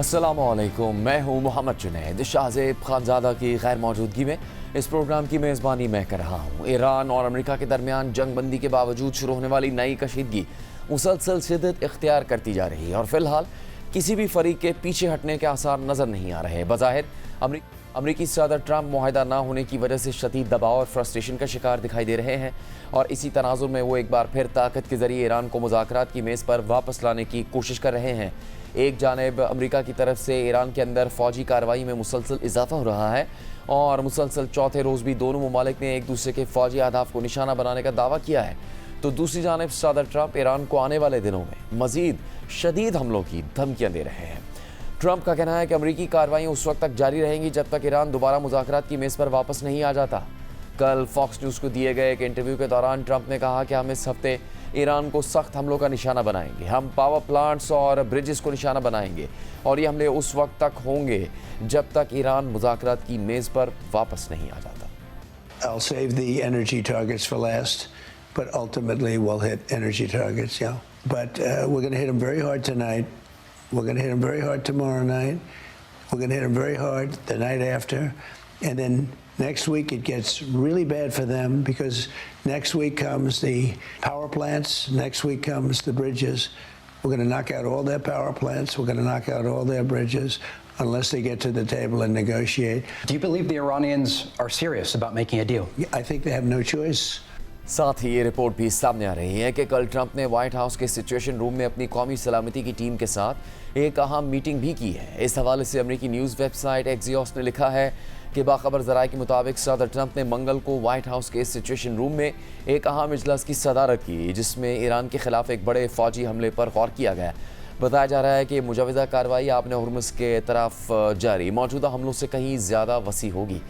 अस्सलामुअलैकुम, मैं हूं मोहम्मद जुनैद। शाहज़ेब खानज़ादा की गैर मौजूदगी में इस प्रोग्राम की मेज़बानी मैं कर रहा हूं। ईरान और अमेरिका के दरमियान जंग बंदी के बावजूद शुरू होने वाली नई कशीदगी मुसलसल शिद्दत इख्तियार करती जा रही है और फिलहाल किसी भी फरीक के पीछे हटने के आसार नज़र नहीं आ रहे। बज़ाहिर अमरीकी सदर ट्रंप मुआहदा ना होने की वजह से शदीद दबाव और फ्रस्ट्रेशन का शिकार दिखाई दे रहे हैं और इसी तनाजुर में वो एक बार फिर ताकत के ज़रिए ईरान को मुज़ाकरात की मेज़ पर वापस लाने की कोशिश कर रहे हैं। एक जानिब अमेरिका की तरफ से ईरान के अंदर फ़ौजी कार्रवाई में मुसलसल इजाफा हो रहा है और मुसलसल चौथे रोज़ भी दोनों ममालिक ने एक दूसरे के फ़ौजी अहदाफ को निशाना बनाने का दावा किया है, तो दूसरी जानिब सदर ट्रंप ईरान को आने वाले दिनों में मज़ीद शदीद हमलों की धमकियाँ दे रहे हैं। ट्रंप का कहना है कि अमरीकी कार्रवाई उस वक्त तक जारी रहेंगी जब तक ईरान दोबारा मुज़ाकरात की मेज़ पर वापस नहीं आ जाता। कल फॉक्स न्यूज़ को दिए गए एक इंटरव्यू के दौरान ट्रंप ने कहा कि हम इस हफ्ते ईरान को सख्त हमलों का निशाना बनाएंगे, हम पावर प्लांट्स और ब्रिजेस को निशाना बनाएंगे और ये हमले उस वक्त तक होंगे जब तक ईरान मुज़ाकरात की मेज़ पर वापस नहीं आ जाता। I'll save the energy targets for last, but ultimately we'll hit energy targets, yeah. But we're going to hit them very hard tonight. We're going to hit them very hard tomorrow night. We're going to hit them very hard the night after. And then next week it gets really bad for them because next week comes the power plants. Next week comes the bridges. We're going to knock out all their power plants. We're going to knock out all their bridges unless they get to the table and negotiate. Do you believe the Iranians are serious about making a deal? I think they have no choice. साथ ही ये report भी सामने आ रही है कि कल Trump ने white house के सिचुएशन रूम में अपनी कौमी सलामती की टीम के साथ एक अहम मीटिंग भी की है। इस हवाले से अमेरिकी न्यूज़ वेबसाइट एक्सियोस ने लिखा है कि बाखबर ज़राए के मुताबिक सदर ट्रंप ने मंगल को व्हाइट हाउस के सिचुएशन रूम में एक अहम इजलास की सदारत की, जिसमें ईरान के खिलाफ एक बड़े फौजी हमले पर गौर किया गया। बताया जा रहा है कि मुजवज़ा कार्रवाई आपने हुर्मुज़ के तरफ जारी मौजूदा हमलों से कहीं ज़्यादा वसी होगी।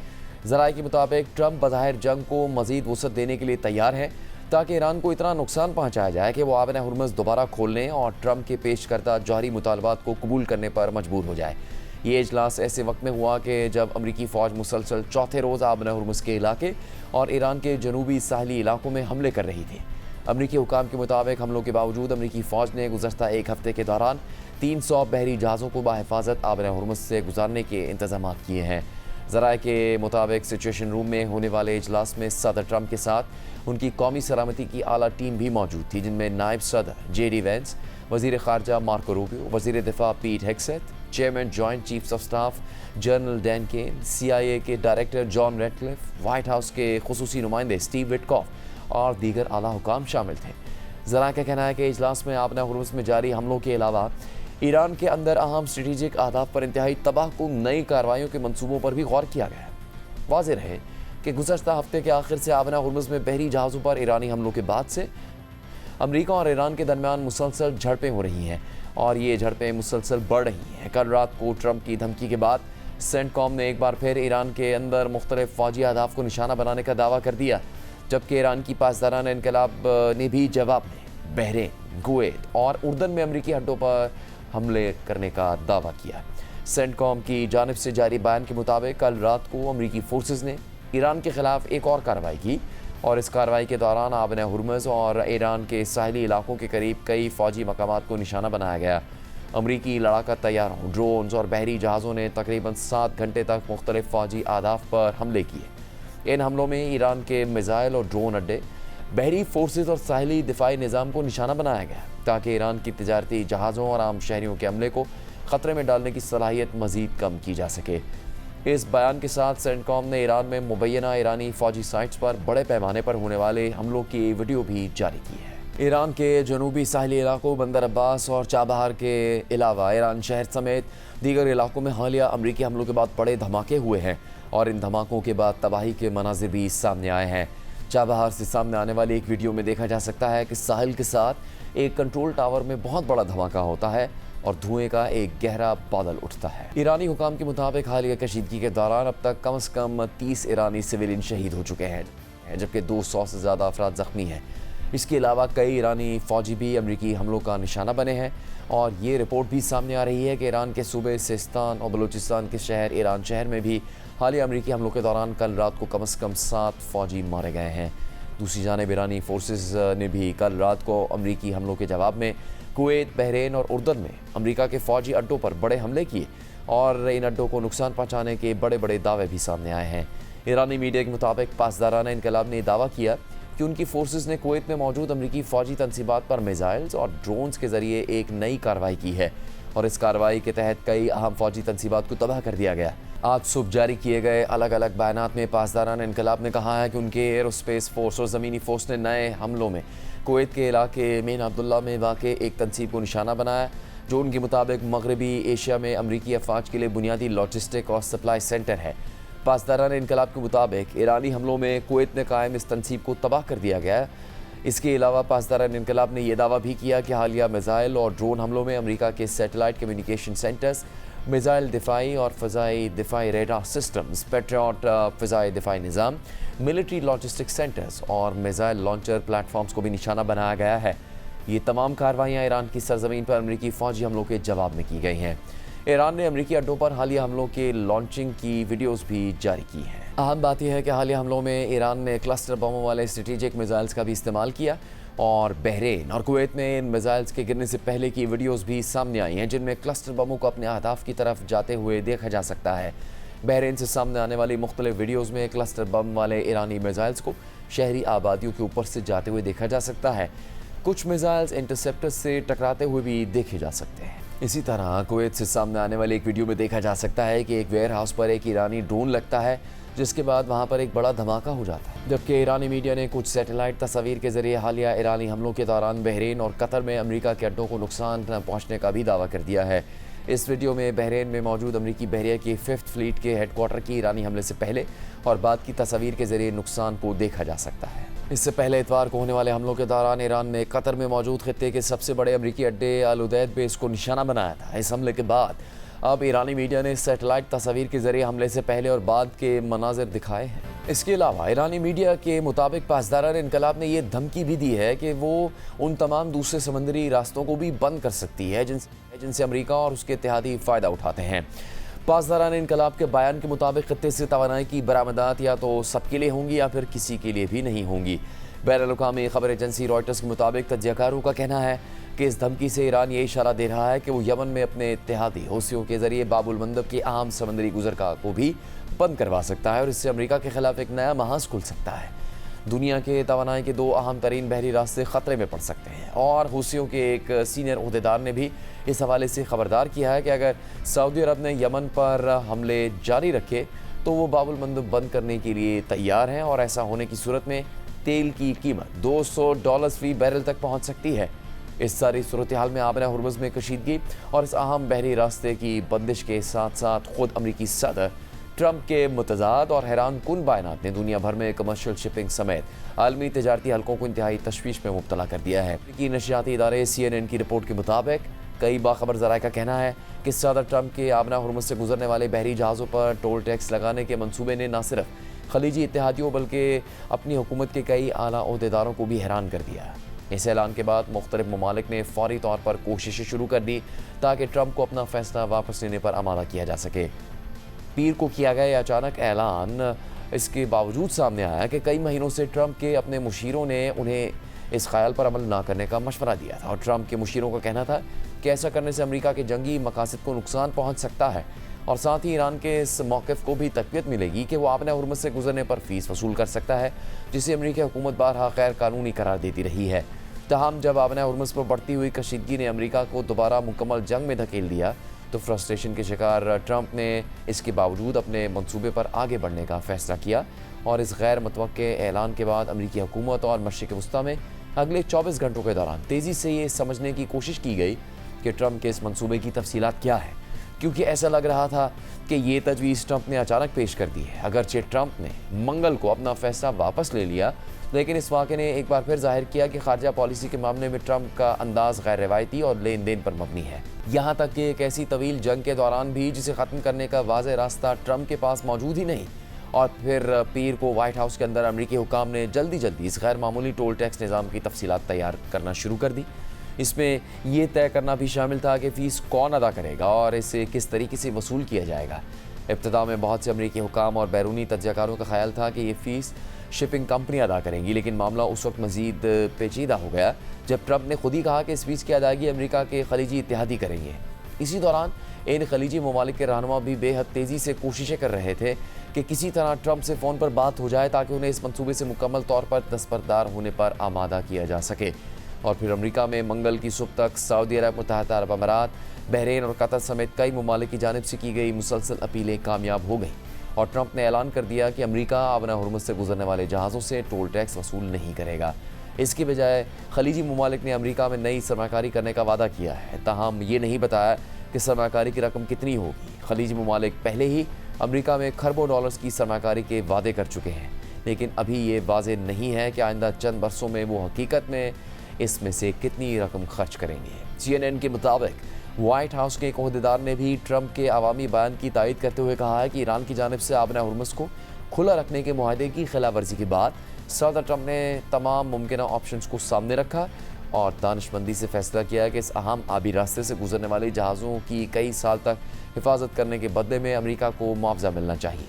ज़राए के मुताबिक ट्रंप बज़ाहिर जंग को मज़ीद वसअत देने के लिए तैयार है ताकि ईरान को इतना नुकसान पहुँचाया जाए कि वो आबन हुर्मुज़ दोबारा खोलने और ट्रंप के पेश करदा जौहरी मुतालबात को कबूल करने पर मजबूर हो जाए। ये इजलास ऐसे वक्त में हुआ कि जब अमरीकी फ़ौज मुसलसल चौथे रोज़ आबन हुर्मुज़ के इलाके और ईरान के जनूबी साहली इलाकों में हमले कर रही थी। अमरीकी हुकाम के मुताबिक हमलों के बावजूद अमरीकी फ़ौज ने गुज़श्ता एक हफ़्ते के दौरान 300 बहरी जहाज़ों को बाहिफाजत आबन हुर्मुज़ से गुजारने के इंतज़ाम किए हैं। ज़राए के मुताबिक सिचुएशन रूम में होने वाले इजलास में सदर ट्रंप के साथ उनकी कौमी सलामती की आला टीम भी मौजूद थी, जिनमें नायब सदर JD वेंस, वज़ीर ख़ारजा मार्को रूबियो, वज़ीर दिफा Pete Hegseth, chairman joint chiefs of staff general Dan Caine, CIA के director John Ratcliffe, white house के खुसूसी नुमाइंदे स्टीव विटकॉफ और दीगर आला हुकाम शामिल थे। ज़राए का कहना है कि इजलास में आबन हुर्मुज़ में जारी हमलों के अलावा ईरान के अंदर अहम स्ट्रेटेजिक अहदाफ पर इंतहाई तबाह को नई कार्रवाइयों के मंसूबों पर भी गौर किया गया। वाज़ेह है कि गुज़श्ता हफ्ते के आखिर से आबन हुर्मुज़ में बहरी जहाज़ों पर ईरानी हमलों के बाद से अमरीका और ईरान के दरमियान मुसलसल झड़पें हो रही हैं और ये झड़पें मुसलसल बढ़ रही हैं। कल रात को ट्रंप की धमकी के बाद सेंटकॉम ने एक बार फिर ईरान के अंदर मुख्तलिफ फ़ौजी अहदाफ को निशाना बनाने का दावा कर दिया, जबकि ईरान की पासदाराना इनकलाब ने भी जवाब में बहरीन, कुवैत और उर्दन में अमरीकी अड्डों पर हमले करने का दावा किया। सेंटकॉम की जानिब से जारी बयान के मुताबिक कल रात को अमरीकी फोर्सेस ने ईरान के खिलाफ एक और कार्रवाई की और इस कार्रवाई के दौरान आबन हुर्मुज़ और ईरान के साहली इलाकों के करीब कई फ़ौजी मकामात को निशाना बनाया गया। अमरीकी लड़ाका तैयारों, ड्रोन्स और बहरी जहाज़ों ने तकरीबन 7 घंटे तक मुख्तलिफ फ़ौजी अहदाफ पर हमले किए। इन हमलों में ईरान के मिसाइल और ड्रोन अड्डे, बहरी फोर्सेस और साहली दिफाई निज़ाम को निशाना बनाया गया ताकि ईरान की तिजारती जहाज़ों और आम शहरियों के हमले को ख़तरे में डालने की सलाहियत मज़ीद कम की जा सके। इस बयान के साथ सेंटकॉम ने ईरान में मुबैना ईरानी फ़ौजी साइट्स पर बड़े पैमाने पर होने वाले हमलों की वीडियो भी जारी की है। ईरान के जनूबी साहली इलाकों बंदर अब्बास और चाबहार के अलावा ईरान शहर समेत दीगर इलाकों में हालिया अमरीकी हमलों के बाद बड़े धमाके हुए हैं और इन धमाकों के बाद तबाही के मनाजिर भी सामने आए हैं। चाबहार से सामने आने वाली एक वीडियो में देखा जा सकता है कि साहिल के साथ एक कंट्रोल टावर में बहुत बड़ा धमाका होता है और धुएं का एक गहरा बादल उठता है। ईरानी हुकाम के मुताबिक हालिया कशीदगी के दौरान अब तक कम से कम 30 ईरानी सिविलियन शहीद हो चुके हैं, जबकि 200 से ज़्यादा अफराद ज़ख्मी हैं। इसके अलावा कई ईरानी फ़ौजी भी अमरीकी हमलों का निशाना बने हैं और ये रिपोर्ट भी सामने आ रही है कि ईरान के सूबे सिस्तान और बलूचिस्तान के शहर ईरान शहर में भी हालिया अमरीकी हमलों के दौरान कल रात को कम से कम 7 फ़ौजी मारे गए हैं। दूसरी जानिब ईरानी फोर्सेस ने भी कल रात को अमरीकी हमलों के जवाब में कुवैत, बहरीन और उर्दन में अमेरिका के फौजी अड्डों पर बड़े हमले किए और इन अड्डों को नुकसान पहुंचाने के बड़े बड़े दावे भी सामने आए हैं। ईरानी मीडिया के मुताबिक पासदाराना इनकलाब ने दावा किया कि उनकी फोर्सेस ने कुवैत में मौजूद अमरीकी फौजी तनसीबात पर मिसाइल्स और ड्रोन्स के जरिए एक नई कार्रवाई की है और इस कार्रवाई के तहत कई अहम फौजी तनसीबात को तबाह कर दिया गया। आज सुबह जारी किए गए अलग अलग बयानात में पासदाराना इनकलाब ने कहा है कि उनके एयरोस्पेस फोर्स और ज़मीनी फोर्स ने नए हमलों में कुवैत के इलाके मेन अब्दुल्ला में वाक़ एक तनसीब को निशाना बनाया, जो उनके मुताबिक मगरबी एशिया में अमरीकी अफवाज के लिए बुनियादी लॉजिस्टिक और सप्लाई सेंटर है। पासदाराना इनकलाब के मुताबिक ईरानी हमलों में कुवैत में कायम इस तनसीब को तबाह कर दिया गया है। इसके अलावा पासदाराना इनकलाब ने यह दावा भी किया कि हालिया मिसाइल और ड्रोन हमलों में अमेरिका के सैटेलाइट कम्युनिकेशन सेंटर्स, मिसाइल दिफाई और फ़ज़ाई दिफाई रेडार सिस्टम्स, पेट्रियट फ़ज़ाई दिफाई निज़ाम, मिलिट्री लॉजिस्टिक सेंटर्स और मिसाइल लॉन्चर प्लेटफॉर्म्स को भी निशाना बनाया गया है। ये तमाम कार्रवाइयाँ ईरान की सरजमीन पर अमरीकी फ़ौजी हमलों के जवाब में की गई हैं। ईरान ने अमरीकी अड्डों पर हालिया हमलों के लॉन्चिंग की वीडियोस भी जारी की हैं। अहम बात यह है कि हालिया हमलों में ईरान ने क्लस्टर बमों वाले स्ट्रेटेजिक मिसाइल्स का भी इस्तेमाल किया और बहरीन और कुवैत में इन मिसाइल्स के गिरने से पहले की वीडियोस भी सामने आई हैं, जिनमें क्लस्टर बमों को अपने अहदाफ की तरफ जाते हुए देखा जा सकता है। बहरीन से सामने आने वाली मुख्तलिफ वीडियोज़ में क्लस्टर बम वाले ईरानी मिसाइल्स को शहरी आबादियों के ऊपर से जाते हुए देखा जा सकता है। कुछ मिसाइल्स इंटरसेप्टर्स से टकराते हुए भी देखे जा सकते हैं। इसी तरह कुवैत से सामने आने वाली एक वीडियो में देखा जा सकता है कि एक वेयर हाउस पर एक ईरानी ड्रोन लगता है, जिसके बाद वहां पर एक बड़ा धमाका हो जाता है। जबकि ईरानी मीडिया ने कुछ सैटेलाइट तस्वीर के जरिए हालिया ईरानी हमलों के दौरान बहरीन और कतर में अमेरिका के अड्डों को नुकसान पहुंचने का भी दावा कर दिया है। इस वीडियो में बहरीन में मौजूद अमरीकी बहरिया की 5th फ्लीट के हेडक्वार्टर की ईरानी हमले से पहले और बाद की तस्वीर के जरिए नुकसान को देखा जा सकता है। इससे पहले इतवार को होने वाले हमलों के दौरान ईरान ने कतर में मौजूद खित्ते के सबसे बड़े अमरीकी अड्डे अल उदैद बेस को निशाना बनाया था। इस हमले के बाद अब ईरानी मीडिया ने सैटेलाइट तस्वीर के जरिए हमले से पहले और बाद के मनाजिर दिखाए हैं। इसके अलावा ईरानी मीडिया के मुताबिक पासदाराना इनकलाब ने यह धमकी भी दी है कि वो उन तमाम दूसरे समंदरी रास्तों को भी बंद कर सकती है जिनसे अमेरिका और उसके इत्तेहादी फ़ायदा उठाते हैं। पासदाराना इनकलाब के बयान के मुताबिक खत्ते से तवानाई की बरामदात या तो सबके लिए होंगी या फिर किसी के लिए भी नहीं होंगी। बैनुल-अक़वामी खबर एजेंसी रॉयटर्स के मुताबिक तज्ज़ियाकारों का कहना है कि इस धमकी से ईरान ये इशारा दे रहा है कि वो यमन में अपने इत्तेहादी हौसियों के जरिए बाबुल मंदब की अहम समंदरी गुज़रगाह को भी बंद करवा सकता है और इससे अमेरिका के खिलाफ एक नया महाज खुल सकता है। दुनिया के तवानाई के 2 अहम तरीन बहरी रास्ते ख़तरे में पड़ सकते हैं और हौसियों के एक सीनियर ओहदेदार ने भी इस हवाले से खबरदार किया है कि अगर सऊदी अरब ने यमन पर हमले जारी रखे तो वो बाबुल मंदब बंद करने के लिए तैयार हैं और ऐसा होने की सूरत में तेल की कीमत $200 फी बैरल तक पहुंच सकती है। इस सारी सूरत हाल में आबना हुर्मुज़ में कशीदगी और इस अहम बहरी रास्ते की बंदिश के साथ साथ खुद अमरीकी सदर ट्रंप के मुतज़ाद और हैरान कुन बयानात ने दुनिया भर में कमर्शियल शिपिंग समेत आलमी तजारती हलकों को इंतहाई तशवीश में मुब्तला कर दिया है। अमरीकी नशियाती इदारे CNN की रिपोर्ट के मुताबिक कई बाखबर ज़राए का कहना है कि सदर ट्रंप के आबना हुर्मुज़ से गुजरने वाले बहरी जहाज़ों पर टोल टैक्स लगाने के मनसूबे ने न सिर्फ खलीजी इत्तेहादियों बल्कि अपनी हुकूमत के कई आला ओहदेदारों को भी हैरान कर दिया। इस ऐलान के बाद मुख्तलिफ ममालिक ने फौरी तौर पर कोशिशें शुरू कर दी ताकि ट्रंप को अपना फैसला वापस लेने पर आमादा किया जा सके। पीर को किया गया अचानक ऐलान इसके बावजूद सामने आया कि कई महीनों से ट्रंप के अपने मुशीरों ने उन्हें इस ख्याल पर अमल ना करने का मशवरा दिया था और ट्रंप के मुशीरों का कहना था कि ऐसा करने से अमेरिका के जंगी मकासद को नुकसान पहुंच सकता है और साथ ही ईरान के इस मौक़िफ़ को भी तक़वियत मिलेगी कि वो आबना हुर्मुज़ से गुजरने पर फ़ीस वसूल कर सकता है, जिसे अमरीकी हुकूमत बारहा गैर कानूनी करार देती रही है। तमाम जब आबना हुर्मुज़ पर बढ़ती हुई कशीदगी ने अमरीका को दोबारा मुकम्मल जंग में धकेल दिया तो फ्रस्ट्रेशन के शिकार ट्रंप ने इसके बावजूद अपने मंसूबे पर आगे बढ़ने का फ़ैसला किया और इस गैर मुतवक्के ऐलान के बाद अमरीकी हुकूमत और मशरिक़ वस्ता में अगले 24 घंटों के दौरान तेज़ी से ये समझने की कोशिश की गई कि ट्रंप के इस मंसूबे की तफसीलात क्या है, क्योंकि ऐसा लग रहा था कि ये तजवीज़ ट्रंप ने अचानक पेश कर दी है। अगरचे ट्रंप ने मंगल को अपना फ़ैसला वापस ले लिया, लेकिन इस वाक़े ने एक बार फिर जाहिर किया कि खारजा पॉलिसी के मामले में ट्रंप का अंदाज़ गैर रवायती और लेन देन पर मबनी है। यहाँ तक कि एक ऐसी तवील जंग के दौरान भी जिसे ख़त्म करने का वाज़ेह रास्ता ट्रंप के पास मौजूद ही नहीं। और फिर पीर को वाइट हाउस के अंदर अमरीकी हुकाम ने जल्दी इस गैर मामूली टोल टैक्स निज़ाम की तफसीलात तैयार करना शुरू कर दी। इसमें यह तय करना भी शामिल था कि फ़ीस कौन अदा करेगा और इसे किस तरीके से वसूल किया जाएगा। इब्तिदा में बहुत से अमरीकी हुकाम और बैरूनी तज्ज़ियाकारों का ख्याल था कि ये फ़ीस शिपिंग कंपनियाँ अदा करेंगी, लेकिन मामला उस वक्त मज़ीद पेचीदा हो गया जब ट्रंप ने खुद ही कहा कि इस फ़ीस की अदायगी अमरीका के खलीजी इत्तेहादी करेंगे। इसी दौरान इन खलीजी ममालिक के रहनुमा भी बेहद तेज़ी से कोशिशें कर रहे थे कि किसी तरह ट्रंप से फ़ोन पर बात हो जाए ताकि उन्हें इस मंसूबे से मुकम्मल तौर पर दस्तबरदार होने पर आमादा किया जा सके। और फिर अमरीका में मंगल की सुबह तक सऊदी अरब, मुत्तहदा अरब अमारात, बहरीन और कतर समेत कई ममालिक की जानिब से की गई मुसलसल अपीलें कामयाब हो गईं और ट्रंप ने ऐलान कर दिया कि अमरीका आबना हुर्मुज़ से गुजरने वाले जहाज़ों से टोल टैक्स वसूल नहीं करेगा। इसकी बजाय खलीजी ममालिक ने अमरीका में नई सरमाकारी करने का वादा किया है, ताहम ये नहीं बताया कि सरमाकारी की रकम कितनी होगी। खलीजी ममालिक पहले ही अमरीका में खरबों डॉलर्स की सरमाकारी के वादे कर चुके हैं, लेकिन अभी ये वाज़ेह नहीं है कि आइंदा चंद बरसों में वो हकीकत में इसमें से कितनी रकम खर्च करेंगे। CNN के मुताबिक वाइट हाउस के एक ओहदेदार ने भी ट्रंप के अवामी बयान की तायद करते हुए कहा है कि ईरान की जानिब से आबना हुर्मुज़ को खुला रखने के मुआहदे की खिलाफ वर्जी के बाद सदर ट्रंप ने तमाम मुमकिना ऑप्शंस को सामने रखा और दानिशमंदी से फैसला किया कि इस अहम आबी रास्ते से गुजरने वाले जहाज़ों की कई साल तक हिफाजत करने के बदले में अमरीका को मुआवजा मिलना चाहिए।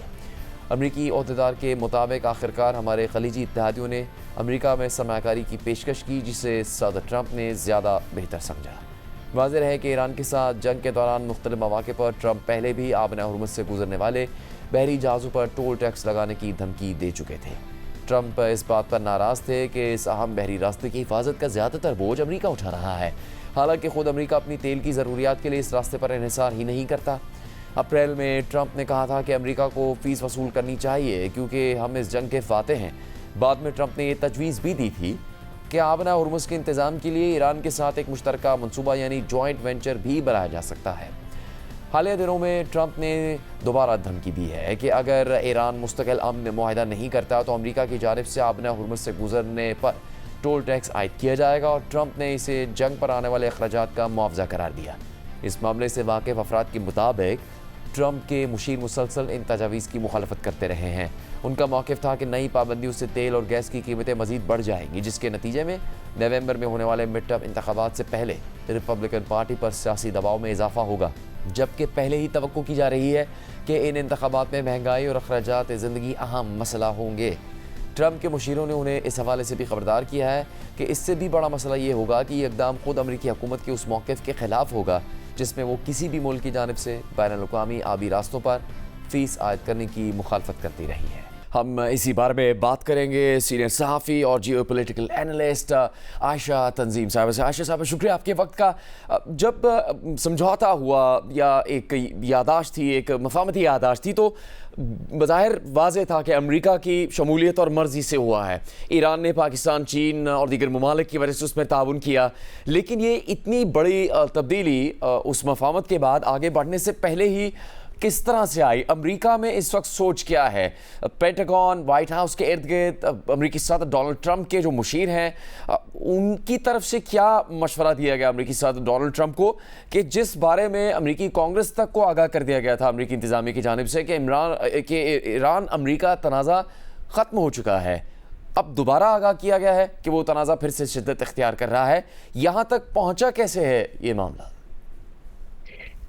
अमरीकी ओहदेदार के मुताबिक आखिरकार हमारे खलीजी इत्तेहादियों ने अमरीका में सरमाकारी की पेशकश की, जिसे सदर ट्रंप ने ज़्यादा बेहतर समझा। वाज़ेह है कि ईरान के साथ जंग के दौरान मुख्तलिफ मौक़े पर ट्रंप पहले भी आबना हुर्मुज़ से गुजरने वाले बहरी जहाज़ों पर टोल टैक्स लगाने की धमकी दे चुके थे। ट्रंप इस बात पर नाराज़ थे कि इस अहम बहरी रास्ते की हिफाजत का ज़्यादातर बोझ अमरीका उठा रहा है, हालांकि खुद अमरीका अपनी तेल की ज़रूरियात के लिए इस रास्ते पर इन्हिसार ही नहीं करता। अप्रैल में ट्रंप ने कहा था कि अमरीका को फ़ीस वसूल करनी चाहिए क्योंकि हम इस जंग के फाते हैं। बाद में ट्रंप ने यह तजवीज़ भी दी थी कि आबना हुर्मुज़ के इंतज़ाम के लिए ईरान के साथ एक मुश्तरका मनसूबा यानी जॉइंट वेंचर भी बनाया जा सकता है। हालिया दिनों में ट्रंप ने दोबारा धमकी दी है कि अगर ईरान मुस्तकिल अमन मुआहिदा नहीं करता तो अमरीका की जानिब से आबना हुर्मुज़ से गुजरने पर टोल टैक्स आयद किया जाएगा और ट्रंप ने इसे जंग पर आने वाले अखराजात का मुआवजा करार दिया। इस मामले से वाकिफ़ अफराद के मुताबिक ट्रंप के मुशीर मुसलसल इन तजावीज़ की मुखालफत करते रहे हैं। उनका मौक़िफ़ था कि नई पाबंदियों से तेल और गैस की कीमतें मज़ीद बढ़ जाएंगी, जिसके नतीजे में नवंबर में होने वाले मिड टर्म इंतखाबात से पहले रिपब्लिकन पार्टी पर सियासी दबाव में इजाफा होगा, जबकि पहले ही तवक्को की जा रही है कि इन इंतखाबात में महंगाई और अखराजात ज़िंदगी अहम मसला होंगे। ट्रंप के मुशीरों ने उन्हें इस हवाले से भी खबरदार किया है कि इससे भी बड़ा मसला ये होगा कि ये इक़दाम खुद अमरीकी हुकूमत के उस मौक़िफ़ के ख़िलाफ़ होगा जिसमें वो किसी भी मुल्क की जानिब से बैनुल-अक़वामी आबी रास्तों पर फ़ीस आयद करने की मुखालफत करती रही है। हम इसी बारे में बात करेंगे सीनियर सहाफ़ी और जियोपॉलिटिकल एनालिस्ट आयशा तंजीम साहब से। आयशा साहब, शुक्रिया आपके वक्त का। जब समझौता हुआ या एक यादाश्त थी, एक मफाहमती यादाश्त थी, तो बज़ाहिर वाज़ेह था कि अमरीका की शमूलियत और मर्ज़ी से हुआ है। ईरान ने पाकिस्तान, चीन और दीगर ममालिक की वजह से उसमें ताउन किया, लेकिन ये इतनी बड़ी तब्दीली उस मफाहमत के बाद आगे बढ़ने से पहले ही किस तरह से आई? अमेरिका में इस वक्त सोच क्या है? पेंटागन, वाइट हाउस के इर्द गिर्द अमरीकी सदर डोनाल्ड ट्रंप के जो मुशीर हैं, उनकी तरफ से क्या मशवरा दिया गया अमरीकी सदर डोनाल्ड ट्रंप को कि जिस बारे में अमरीकी कांग्रेस तक को आगाह कर दिया गया था अमरीकी इंतजामिया की जानिब से कि ईरान अमरीका तनाज़ा ख़त्म हो चुका है, अब दोबारा आगाह किया गया है कि वो तनाज़ा फिर से शिद्दत इख्तियार कर रहा है। यहाँ तक पहुँचा कैसे है ये मामला?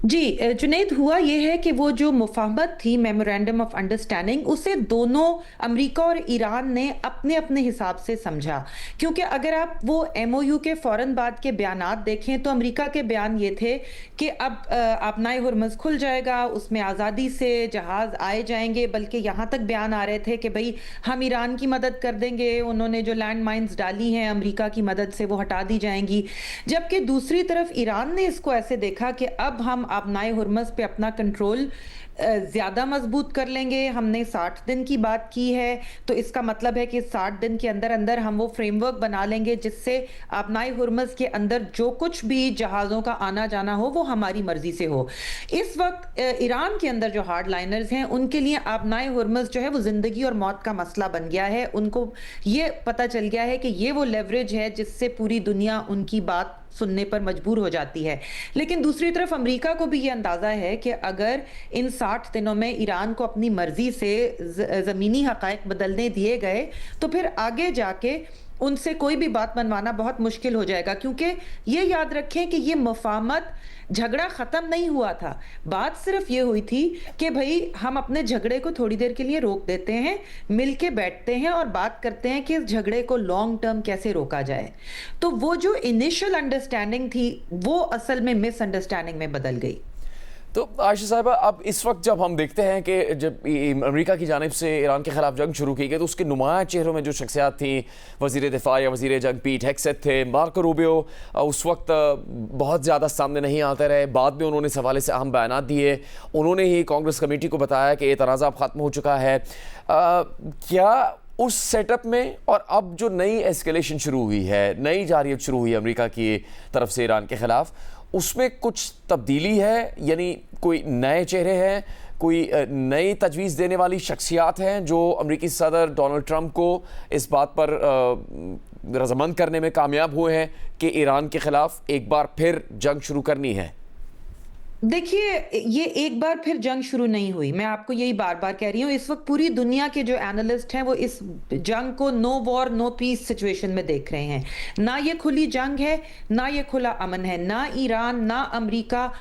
जी जुनैद, हुआ यह है कि वो जो मुफाहमत थी, मेमोरेंडम ऑफ अंडरस्टैंडिंग, उसे दोनों अमेरिका और ईरान ने अपने अपने हिसाब से समझा। क्योंकि अगर आप वो MOU के फ़ौरन बाद के बयानात देखें तो अमेरिका के बयान ये थे कि अब आबनाए हुर्मुज़ खुल जाएगा, उसमें आज़ादी से जहाज़ आए जाएंगे, बल्कि यहाँ तक बयान आ रहे थे कि भाई हम ईरान की मदद कर देंगे, उन्होंने जो लैंड माइन्स डाली हैं अमेरिका की मदद से वो हटा दी जाएंगी। जबकि दूसरी तरफ ईरान ने इसको ऐसे देखा कि अब हम आबनाए हुर्मुज़ पे अपना कंट्रोल ज़्यादा मजबूत कर लेंगे। हमने 60 दिन की बात की है, तो इसका मतलब है कि 60 दिन के अंदर अंदर हम वो फ्रेमवर्क बना लेंगे जिससे आबनाए हुर्मुज़ के अंदर जो कुछ भी जहाज़ों का आना जाना हो वो हमारी मर्जी से हो। इस वक्त ईरान के अंदर जो हार्ड लाइनर्स हैं उनके लिए आबनाए हुर्मुज़ जो है वो ज़िंदगी और मौत का मसला बन गया है। उनको ये पता चल गया है कि ये वो लेवरेज है जिससे पूरी दुनिया उनकी बात सुनने पर मजबूर हो जाती है। लेकिन दूसरी तरफ अमेरिका को भी ये अंदाज़ा है कि अगर इन 60 दिनों में ईरान को अपनी मर्जी से ज़मीनी हक़ाइक़ बदलने दिए गए तो फिर आगे जाके उनसे कोई भी बात मनवाना बहुत मुश्किल हो जाएगा, क्योंकि ये याद रखें कि ये मुफाहमत झगड़ा खत्म नहीं हुआ था। बात सिर्फ ये हुई थी कि भाई हम अपने झगड़े को थोड़ी देर के लिए रोक देते हैं, मिलके बैठते हैं और बात करते हैं कि इस झगड़े को लॉन्ग टर्म कैसे रोका जाए। तो वो जो इनिशियल अंडरस्टैंडिंग थी वो असल में मिसअंडरस्टैंडिंग में बदल गई। तो आयशा साहिबा, अब इस वक्त जब हम देखते हैं कि जब अमेरिका की जानिब से ईरान के ख़िलाफ़ जंग शुरू की गई, तो उसके नुमाया चेहरों में जो शख्सियात थी, वज़ीर दिफा या वज़ीर जंग पीट हेगसेथ थे, मार्को रूबियो उस वक्त बहुत ज़्यादा सामने नहीं आते रहे। बाद में उन्होंने इस हवाले से अहम बयान दिए। उन्होंने ही कांग्रेस कमेटी को बताया कि ये तनाज़ा अब ख़त्म हो चुका है। क्या उस सेटअप में और अब जो नई एस्केलेशन शुरू हुई है, नई जारियत शुरू हुई है अमेरिका की तरफ से ईरान के ख़िलाफ़, उसमें कुछ तब्दीली है? यानी कोई नए चेहरे हैं, कोई नई तजवीज़ देने वाली शख्सियात हैं जो अमेरिकी सदर डोनाल्ड ट्रंप को इस बात पर रज़ामंद करने में कामयाब हुए हैं कि ईरान के ख़िलाफ़ एक बार फिर जंग शुरू करनी है? देखिए, ये एक बार फिर जंग शुरू नहीं हुई। मैं आपको यही बार बार कह रही हूँ। इस वक्त पूरी दुनिया के जो एनालिस्ट हैं वो इस जंग को no war no peace situation में देख रहे हैं। ना ये खुली जंग है, ना ये खुला अमन है। ना ईरान ना अमेरिका